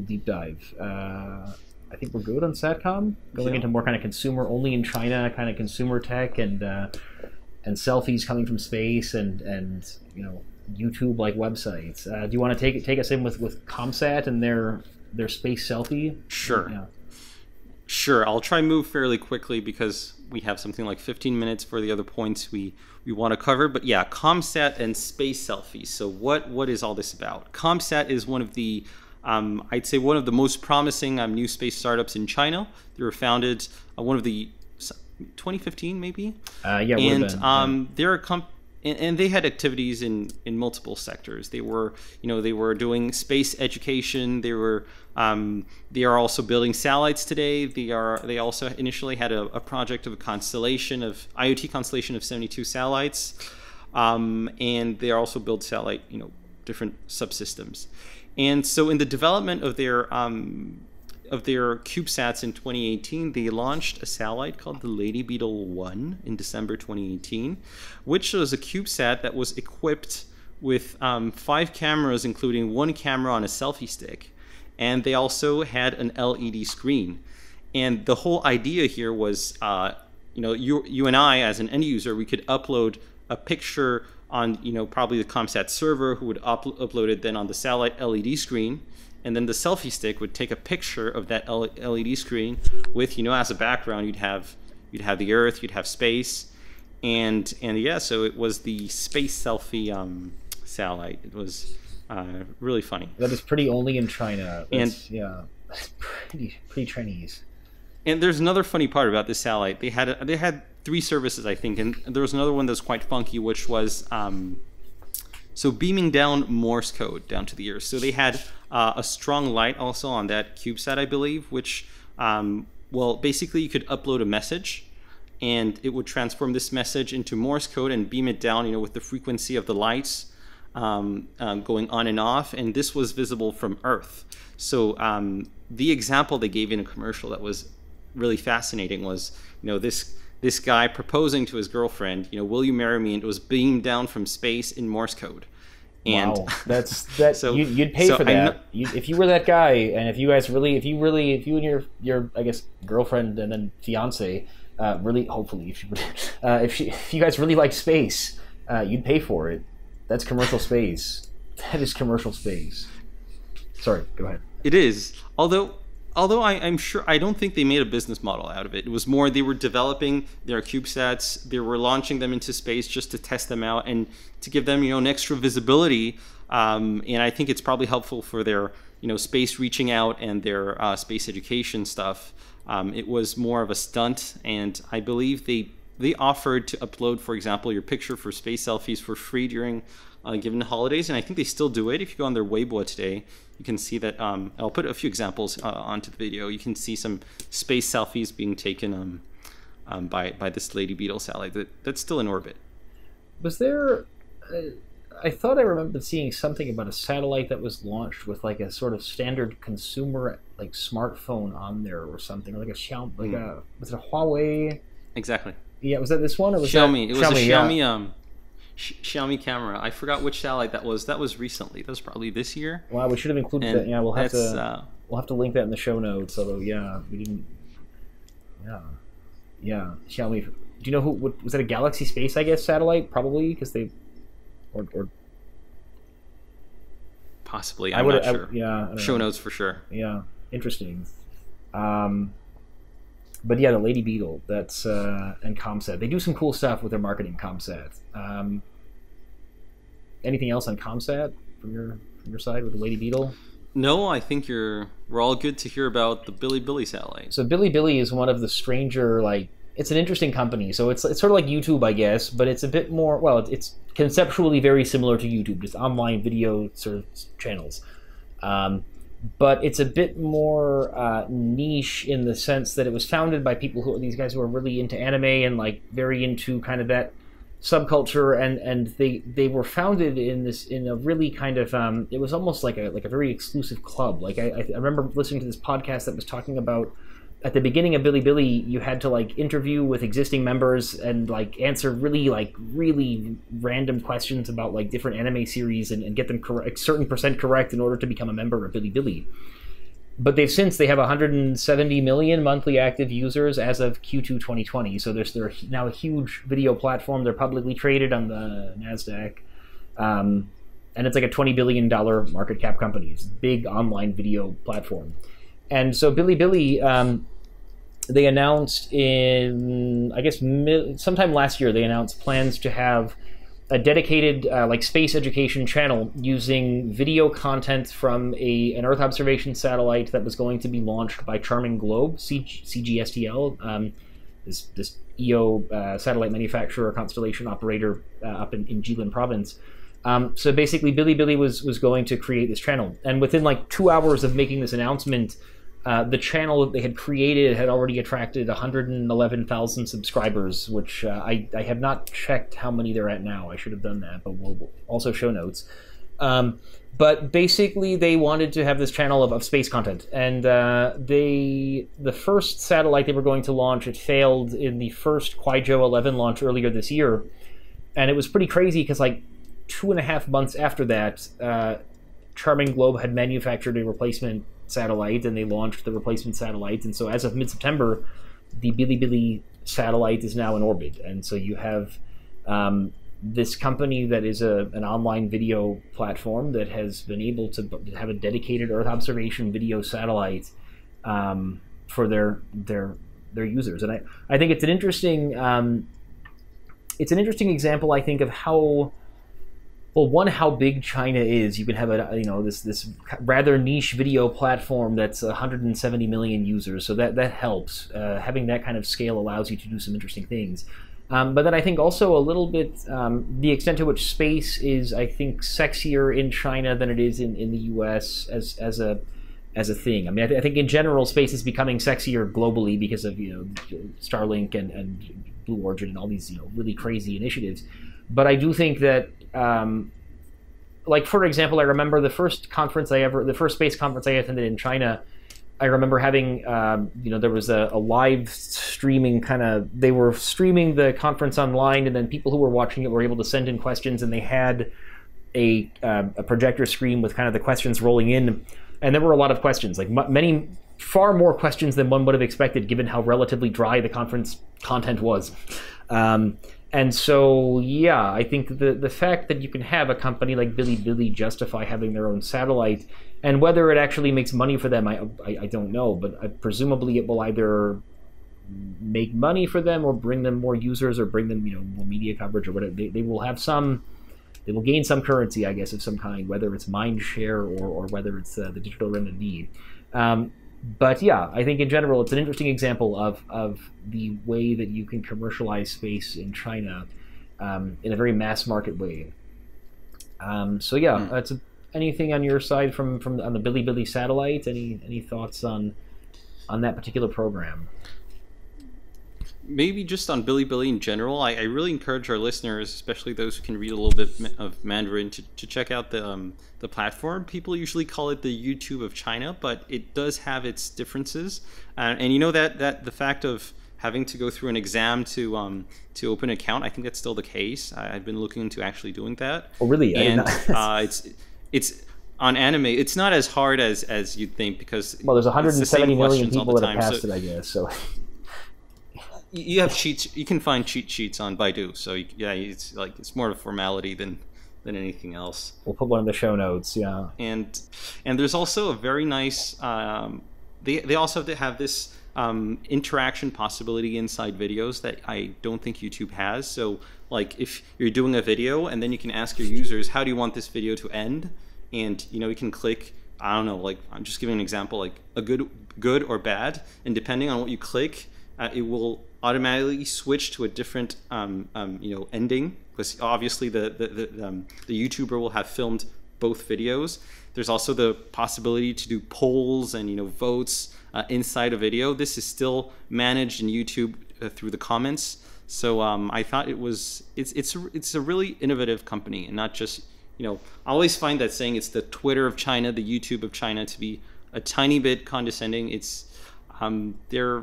deep dive. I think we're good on Satcom. Going into more kind of consumer, only in China, kind of consumer tech, and selfies coming from space, and YouTube like websites. Do you want to take us in with Commsat and their space selfie? Sure. Yeah. Sure. I'll try and move fairly quickly because we have something like 15 minutes for the other points we want to cover. But yeah, Commsat and space selfies. So what is all this about? Commsat is one of the I'd say one of the most promising new space startups in China. They were founded one of the 2015 maybe. And they're and they had activities in multiple sectors. They were doing space education. They are also building satellites today. They also initially had a project of IoT constellation of 72 satellites, and they also build satellite different subsystems. And so in the development of their CubeSats in 2018, they launched a satellite called the Lady Beetle 1 in December 2018, which was a CubeSat that was equipped with 5 cameras, including 1 camera on a selfie stick. And they also had an LED screen. And the whole idea here was, you and I, as an end user, we could upload a picture on, probably the Commsat server, who would upload it then on the satellite LED screen. And then the selfie stick would take a picture of that LED screen with, as a background, you'd have the Earth, you'd have space, and yeah, so it was the space selfie satellite. It was really funny. That is pretty only in China. Yeah, pretty Chinese. And there's another funny part about this satellite. They had 3 services, I think, and there was another one that was quite funky, which was so beaming down Morse code down to the Earth. So they had a strong light also on that CubeSat, I believe, which, basically you could upload a message, and it would transform this message into Morse code and beam it down, with the frequency of the lights going on and off. And this was visible from Earth. So the example they gave in a commercial that was really fascinating was, this guy proposing to his girlfriend, will you marry me? And it was beamed down from space in Morse code. And wow, that. So you'd pay for that if you were that guy, and if you and your I guess girlfriend and then fiance really, hopefully, if you guys really like space, you'd pay for it. That's commercial space. That is commercial space. Sorry, go ahead. It is, although I'm sure, I don't think they made a business model out of it. It was more they were developing their CubeSats, they were launching them into space just to test them out and to give them, an extra visibility. And I think it's probably helpful for their, space reaching out and their space education stuff. It was more of a stunt, and I believe they offered to upload, for example, your picture for space selfies for free during given holidays, and I think they still do it. If you go on their Weibo today, you can see that. I'll put a few examples onto the video. You can see some space selfies being taken by this Lady Beetle satellite that's still in orbit. Was there? I thought I remembered seeing something about a satellite that was launched with like a sort of standard consumer like smartphone on there or something, like a Xiaomi, like a was it a Huawei? Exactly. Yeah, was that this one or was Xiaomi? That it was Xiaomi, a Xiaomi yeah. Xiaomi camera. I forgot which satellite that was. That was recently. That was probably this year. Wow, we should have included And that. Yeah, we'll have to link that in the show notes. Although, yeah, we didn't. Yeah, Xiaomi. Do you know who was that? A Galaxy Space, I guess, satellite? Probably because they, or possibly. I'm not sure. Yeah, I don't show know. notes for sure. Yeah, interesting. But yeah, the Lady Beetle. That's and Commsat. They do some cool stuff with their marketing. Commsat. Anything else on Commsat from your side with the Lady Beetle? No, I think we're all good to hear about the Bilibili satellite. So Bilibili is one of the stranger, like, it's an interesting company. So it's sort of like YouTube, I guess, but it's a bit more, well, it's conceptually very similar to YouTube, just online video sort of channels. But it's a bit more niche in the sense that it was founded by these guys who are really into anime and like very into kind of that subculture, and they were founded in a really kind of it was almost like a very exclusive club. Like I remember listening to this podcast that was talking about at the beginning of Bilibili, you had to like interview with existing members and like answer really random questions about like different anime series and get them correct, certain percent correct in order to become a member of Bilibili. But they have 170 million monthly active users as of Q2 2020. So they're now a huge video platform. They're publicly traded on the NASDAQ. And it's like a $20 billion market cap company. It's a big online video platform. And so Bilibili, they announced in, I guess, sometime last year, they announced plans to have a dedicated like space education channel using video content from an Earth observation satellite that was going to be launched by Charming Globe, CGSTL, this EO satellite manufacturer, constellation operator up in Jilin province. So basically, Bilibili was going to create this channel, and within like 2 hours of making this announcement, the channel that they had created had already attracted 111,000 subscribers, which I have not checked how many they're at now. I should have done that, but we'll also show notes. But basically, they wanted to have this channel of space content, and the first satellite they were going to launch, it failed in the first Guoyao 11 launch earlier this year, and it was pretty crazy because like 2.5 months after that, Charming Globe had manufactured a replacement satellite, and they launched the replacement satellite. And so as of mid-September, the Bilibili satellite is now in orbit. And so you have this company that is an online video platform that has been able to have a dedicated Earth observation video satellite for their users. And I think it's an interesting example, I think, of how, well, one, how big China is. You can have this rather niche video platform that's 170 million users, so that helps. Having that kind of scale allows you to do some interesting things. But then I think also a little bit the extent to which space is, I think, sexier in China than it is in the U.S. as a thing. I mean, I think in general space is becoming sexier globally because of Starlink and Blue Origin and all these really crazy initiatives. But I do think that, like, for example, I remember the first space conference I attended in China. I remember having, there was a live streaming they were streaming the conference online, and then people who were watching it were able to send in questions, and they had a projector screen with kind of the questions rolling in, and there were a lot of questions, like far more questions than one would have expected, given how relatively dry the conference content was. And so, yeah, I think the fact that you can have a company like Bilibili justify having their own satellite, and whether it actually makes money for them, I don't know, but presumably it will either make money for them or bring them more users or bring them more media coverage or whatever. They will gain some currency, I guess, of some kind, whether it's mind share or whether it's the digital renminbi. But yeah, I think in general it's an interesting example of the way that you can commercialize space in China in a very mass market way. So yeah, that's anything on your side from on the Bilibili satellite? Any thoughts on that particular program? maybe just on Bilibili in general, I really encourage our listeners, especially those who can read a little bit of Mandarin, to check out the platform. People usually call it the YouTube of China, but it does have its differences. And you know that the fact of having to go through an exam to open an account, I think that's still the case. I've been looking into actually doing that. Oh, really? And it's on anime. It's not as hard as you'd think, because there's 170 million people that have passed so, it, I guess. So you have cheats. You can find cheat sheets on Baidu. So it's more of a formality than anything else. We'll put one in the show notes. Yeah. And there's also a very nice. They also have this interaction possibility inside videos that I don't think YouTube has. So like if you're doing a video and then you can ask your users, how do you want this video to end? And you can click, I don't know, like I'm just giving an example, like a good or bad, and depending on what you click, it will automatically switch to a different ending, because obviously the YouTuber will have filmed both videos. There's also the possibility to do polls and votes inside a video. This is still managed in YouTube through the comments. So I thought it's a really innovative company, and not just I always find that saying it's the Twitter of China, the YouTube of China, to be a tiny bit condescending. It's they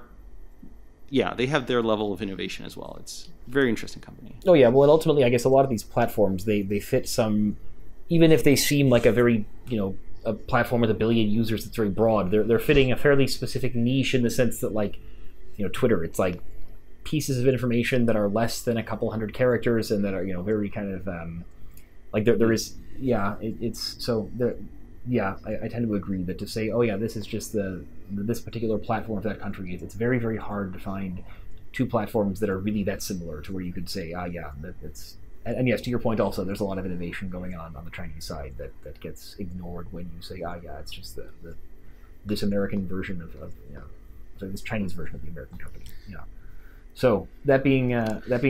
have their level of innovation as well. It's a very interesting company. Oh yeah, well, and ultimately, I guess a lot of these platforms they fit some, even if they seem like a very a platform with 1 billion users that's very broad, they're fitting a fairly specific niche, in the sense that like Twitter, it's like pieces of information that are less than a couple hundred characters and that are very kind of like there is it's so there. Yeah, I tend to agree that to say, oh yeah, this is just this particular platform for that country, it's very, very hard to find two platforms that are really that similar to where you could say, that's. And yes, to your point also, there's a lot of innovation going on the Chinese side that gets ignored when you say, it's just this American version of this Chinese version of the American company. Yeah. So that being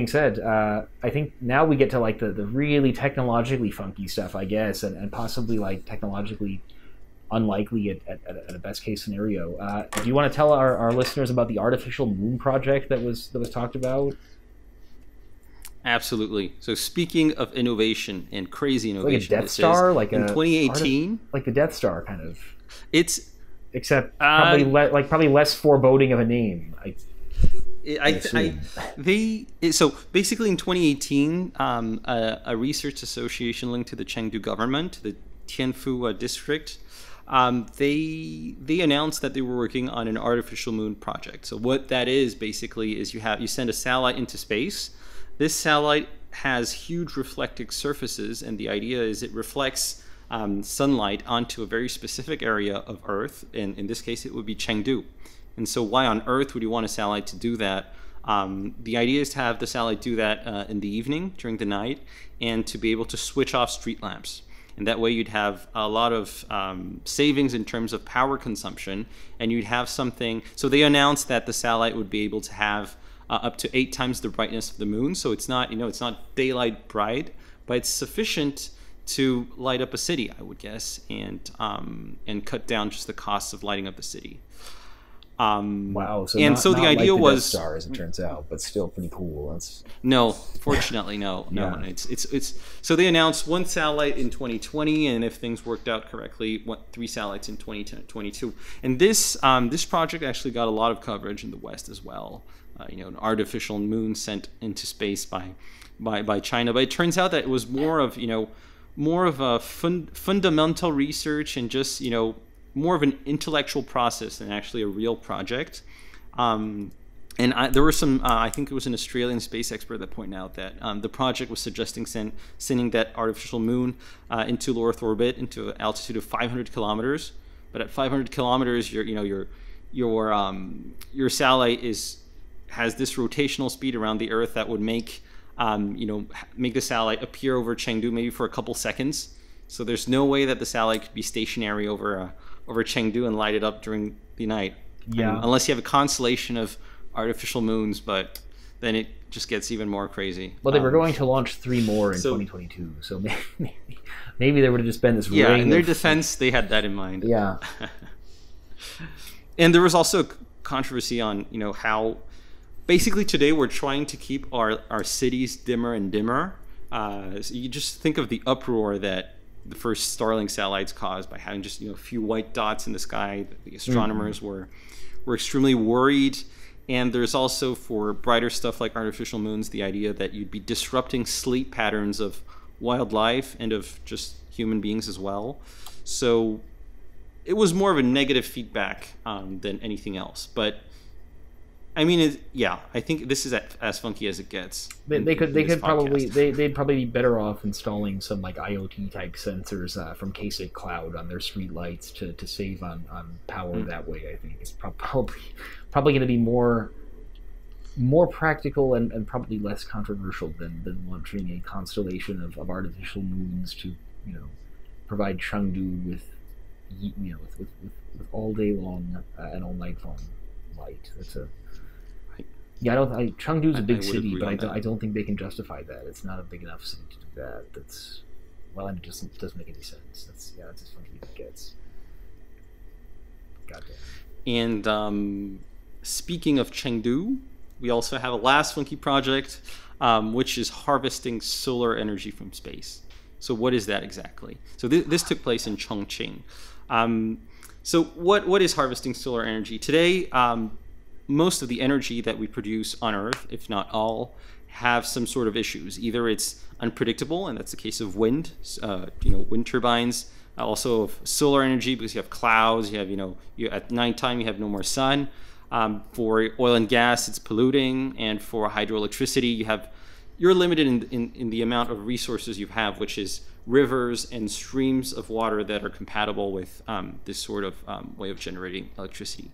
said, I think now we get to like the really technologically funky stuff, I guess, and possibly like technologically unlikely at a best case scenario. Do you want to tell our listeners about the artificial moon project that was talked about? Absolutely. So speaking of innovation and crazy innovation, like a Death Star, in 2018, like the Death Star kind of. It's except probably probably less foreboding of a name. So basically in 2018, a research association linked to the Chengdu government, the Tianfu district, they announced that they were working on an artificial moon project. So what that is basically is you send a satellite into space. This satellite has huge reflective surfaces, and the idea is it reflects sunlight onto a very specific area of Earth, and in this case it would be Chengdu. And so why on earth would you want a satellite to do that? The idea is to have the satellite do that in the evening, during the night, and to be able to switch off street lamps. And that way you'd have a lot of savings in terms of power consumption, and you'd have something. So they announced that the satellite would be able to have up to 8 times the brightness of the moon. So it's not, it's not daylight bright, but it's sufficient to light up a city, I would guess, and cut down just the costs of lighting up the city. Wow. So and not, so not the idea like the was Death Star, as it turns out, but still pretty cool. No, fortunately, no. Yeah. It's so they announced 1 satellite in 2020, and if things worked out correctly, 3 satellites in 2022. And this project actually got a lot of coverage in the West as well. An artificial moon sent into space by China, but it turns out that it was more of a fundamental research and just more of an intellectual process than actually a real project. There were some, I think it was an Australian space expert that pointed out that the project was suggesting sending that artificial moon into low Earth orbit into an altitude of 500 kilometers. But at 500 kilometers, your satellite has this rotational speed around the Earth that would make the satellite appear over Chengdu maybe for a couple seconds. So there's no way that the satellite could be stationary over Chengdu and light it up during the night. Yeah. Unless you have a constellation of artificial moons, but then it just gets even more crazy. Well, they were going to launch 3 more in 2022, so maybe there would have just been this ring. Yeah, in their defense, they had that in mind. Yeah. And there was also controversy on, how basically today we're trying to keep our cities dimmer and dimmer. So you just think of the uproar that the first Starlink satellites caused by having just a few white dots in the sky. The astronomers were extremely worried. And there's also, for brighter stuff like artificial moons, the idea that you'd be disrupting sleep patterns of wildlife and of just human beings as well. So it was more of a negative feedback than anything else. But I mean, I think this is as funky as it gets. They'd probably be better off installing some like IoT type sensors from CASIC cloud on their streetlights to save on power that way. I think it's probably going to be more practical and probably less controversial than launching a constellation of artificial moons to provide Chengdu with all day long and all night long light. Chengdu's a big city, but I don't think they can justify that. It's not a big enough city to do that. It just doesn't make any sense. It's as funky as it gets. Goddamn. And speaking of Chengdu, we also have a last funky project, which is harvesting solar energy from space. So what is that exactly? So this took place in Chongqing. So what is harvesting solar energy? Today, most of the energy that we produce on Earth, if not all, have some sort of issues. Either it's unpredictable, and that's the case of wind, wind turbines, also of solar energy, because you have clouds, you have, at nighttime you have no more sun. For oil and gas, it's polluting, and for hydroelectricity, you're limited in the amount of resources you have, which is rivers and streams of water that are compatible with this sort of way of generating electricity.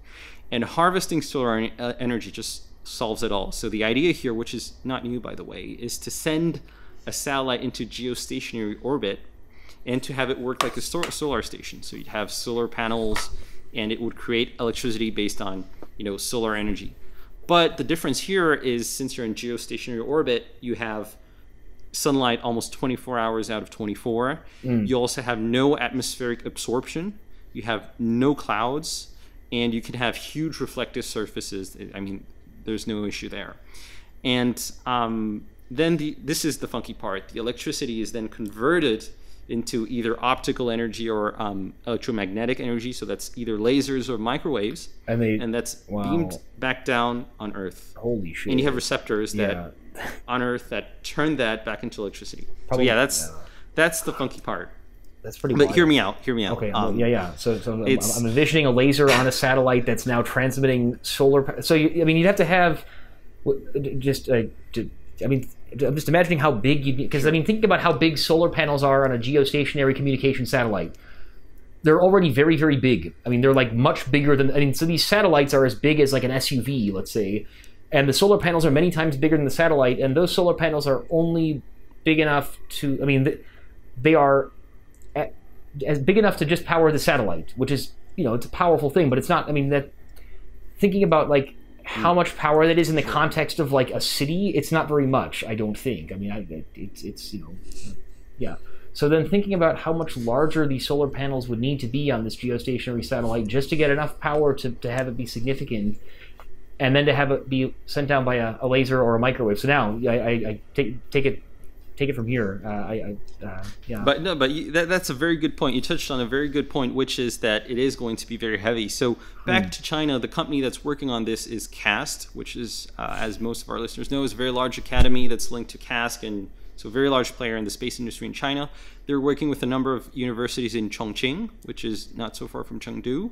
And harvesting solar energy just solves it all. So the idea here, which is not new by the way, is to send a satellite into geostationary orbit and to have it work like a solar station. So you'd have solar panels and it would create electricity based on solar energy. But the difference here is, since you're in geostationary orbit, you have sunlight almost 24 hours out of 24. You also have no atmospheric absorption. You have no clouds, and you can have huge reflective surfaces. I mean, there's no issue there. And then this is the funky part. The electricity is then converted into either optical energy or electromagnetic energy. So that's either lasers or microwaves. And that's beamed back down on Earth. Holy shit. And you have receptors that on Earth that turn that back into electricity. Probably, so that's the funky part. That's pretty But wild. hear me out. Okay, So I'm envisioning a laser on a satellite that's now transmitting solar. So you'd have to have I'm just imagining how big you'd need, because thinking about how big solar panels are on a geostationary communication satellite, they're already very, very big. They're like much bigger than, so these satellites are as big as like an SUV, let's say, and the solar panels are many times bigger than the satellite, and those solar panels are only big enough to, they are as big enough to just power the satellite, which is, it's a powerful thing, but it's not, thinking about like how much power that is in the context of like a city, it's not very much, I don't think. So then thinking about how much larger these solar panels would need to be on this geostationary satellite just to get enough power to have it be significant, and then to have it be sent down by a laser or a microwave. So now I take it from here. But that's a very good point. You touched on a very good point, which is that it is going to be very heavy. So back to China, the company that's working on this is CAST, which is, as most of our listeners know, is a very large academy that's linked to CASC, and so a very large player in the space industry in China. They're working with a number of universities in Chongqing, which is not so far from Chengdu,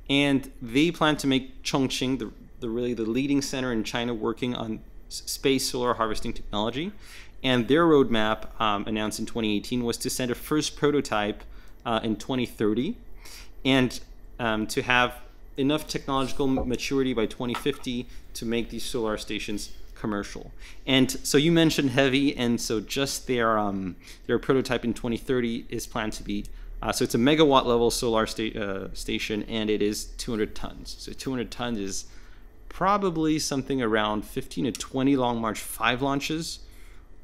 and they plan to make Chongqing the leading center in China working on space solar harvesting technology. And their roadmap, announced in 2018, was to send a first prototype in 2030, and to have enough technological maturity by 2050 to make these solar stations commercial. And so you mentioned heavy, and so just their prototype in 2030 is planned to be, so it's a megawatt level solar station, and it is 200 tons. So 200 tons is probably something around 15 to 20 Long March 5 launches,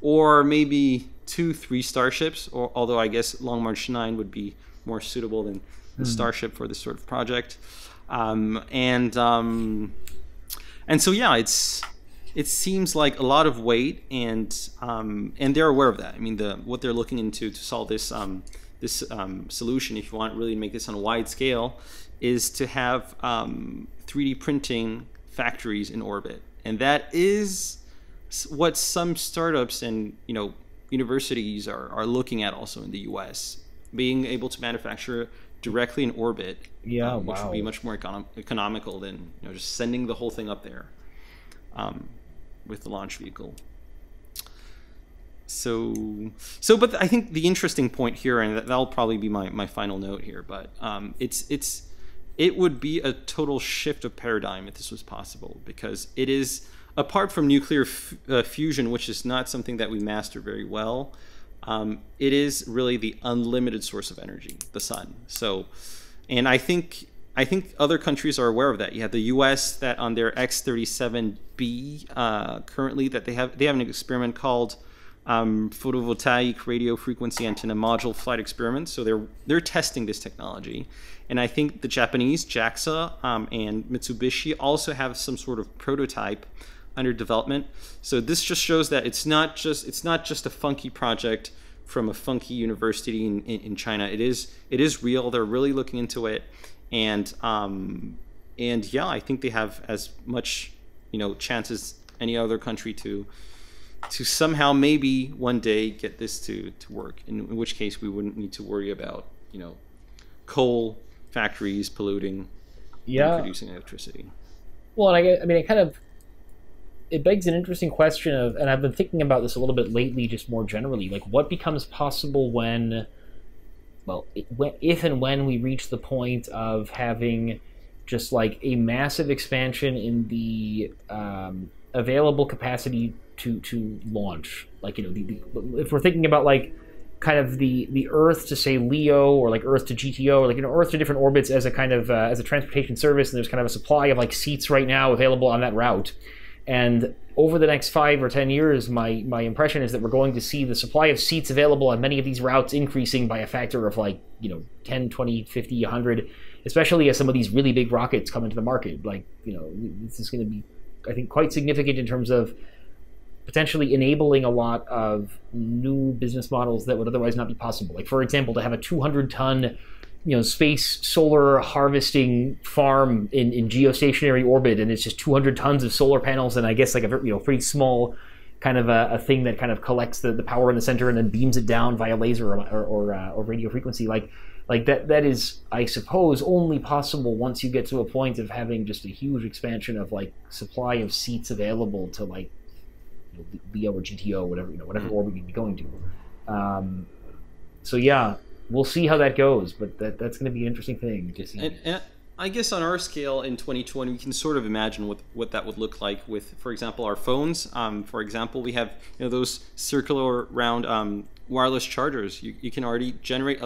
or maybe 2-3 Starships, although I guess Long March 9 would be more suitable than the Starship for this sort of project. And so it's it seems like a lot of weight, and they're aware of that. I mean, what they're looking into to solve this solution, if you want really to make this on a wide scale, is to have 3D printing factories in orbit, and that is what some startups and universities are looking at also in the U.S. Being able to manufacture directly in orbit, which would be much more economical than just sending the whole thing up there with the launch vehicle. But I think the interesting point here, and that'll probably be my final note here, but it would be a total shift of paradigm if this was possible, because it is, apart from nuclear fusion, which is not something that we master very well, it is really the unlimited source of energy, the sun. So, and I think other countries are aware of that. You have the U.S. that on their X-37B currently, that they have an experiment called photovoltaic radio frequency antenna module flight experiment. So they're testing this technology, and I think the Japanese JAXA and Mitsubishi also have some sort of prototype under development. So this just shows that it's not just a funky project from a funky university in China. It is real. They're really looking into it, and yeah, I think they have as much chance as any other country to somehow maybe one day get this to work. In which case we wouldn't need to worry about coal factories polluting and producing electricity. Well, and it begs an interesting question of, and I've been thinking about this a little bit lately, just more generally, like what becomes possible if and when we reach the point of having just like a massive expansion in the available capacity to launch. Like, if we're thinking about like kind of the Earth to say LEO, or like Earth to GTO, or like Earth to different orbits as a kind of as a transportation service, and there's kind of a supply of like seats right now available on that route. And over the next 5 or 10 years, my impression is that we're going to see the supply of seats available on many of these routes increasing by a factor of like 10, 20, 50, 100, especially as some of these really big rockets come into the market. Like, this is going to be, I think, quite significant in terms of potentially enabling a lot of new business models that would otherwise not be possible. Like, for example, to have a 200-ton space solar harvesting farm in geostationary orbit, and it's just 200 tons of solar panels, and I guess like a pretty small kind of a thing that kind of collects the power in the center and then beams it down via laser or radio frequency. Like that is, I suppose, only possible once you get to a point of having just a huge expansion of like supply of seats available to like LEO or GTO, whatever orbit you'd be going to. So yeah, we'll see how that goes, but that's going to be an interesting thing to see. And I guess on our scale in 2020, we can sort of imagine what that would look like with, for example, our phones. For example, we have those circular round wireless chargers. You can already generate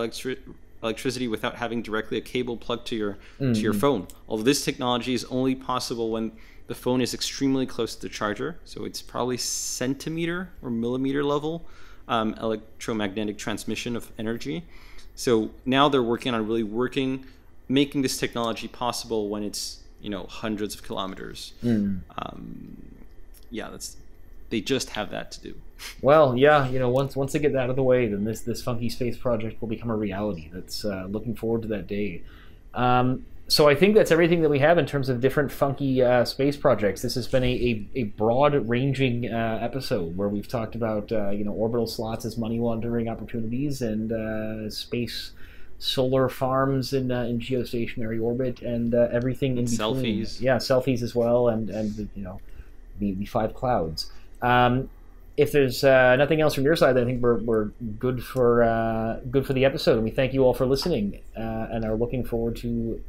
electricity without having directly a cable plugged to your phone. Although this technology is only possible when the phone is extremely close to the charger, so it's probably centimeter or millimeter level electromagnetic transmission of energy. So now they're working on making this technology possible when it's hundreds of kilometers. They just have that to do. Well, yeah, once they get that out of the way, then this funky space project will become a reality. That's looking forward to that day. So I think that's everything that we have in terms of different funky space projects. This has been a broad-ranging episode where we've talked about orbital slots as money laundering opportunities, and space solar farms in geostationary orbit, and everything in between. Selfies. Yeah, selfies as well, and the 5 clouds. If there's nothing else from your side, I think we're good for the episode, and we thank you all for listening, and are looking forward to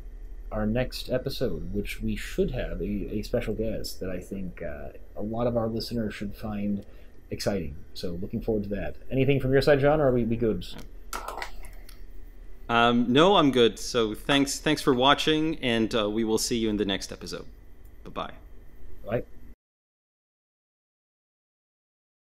our next episode, which we should have a special guest that I think a lot of our listeners should find exciting. So looking forward to that. Anything from your side, John, or are we good? No, I'm good. So thanks for watching, and we will see you in the next episode. Bye-bye. Bye.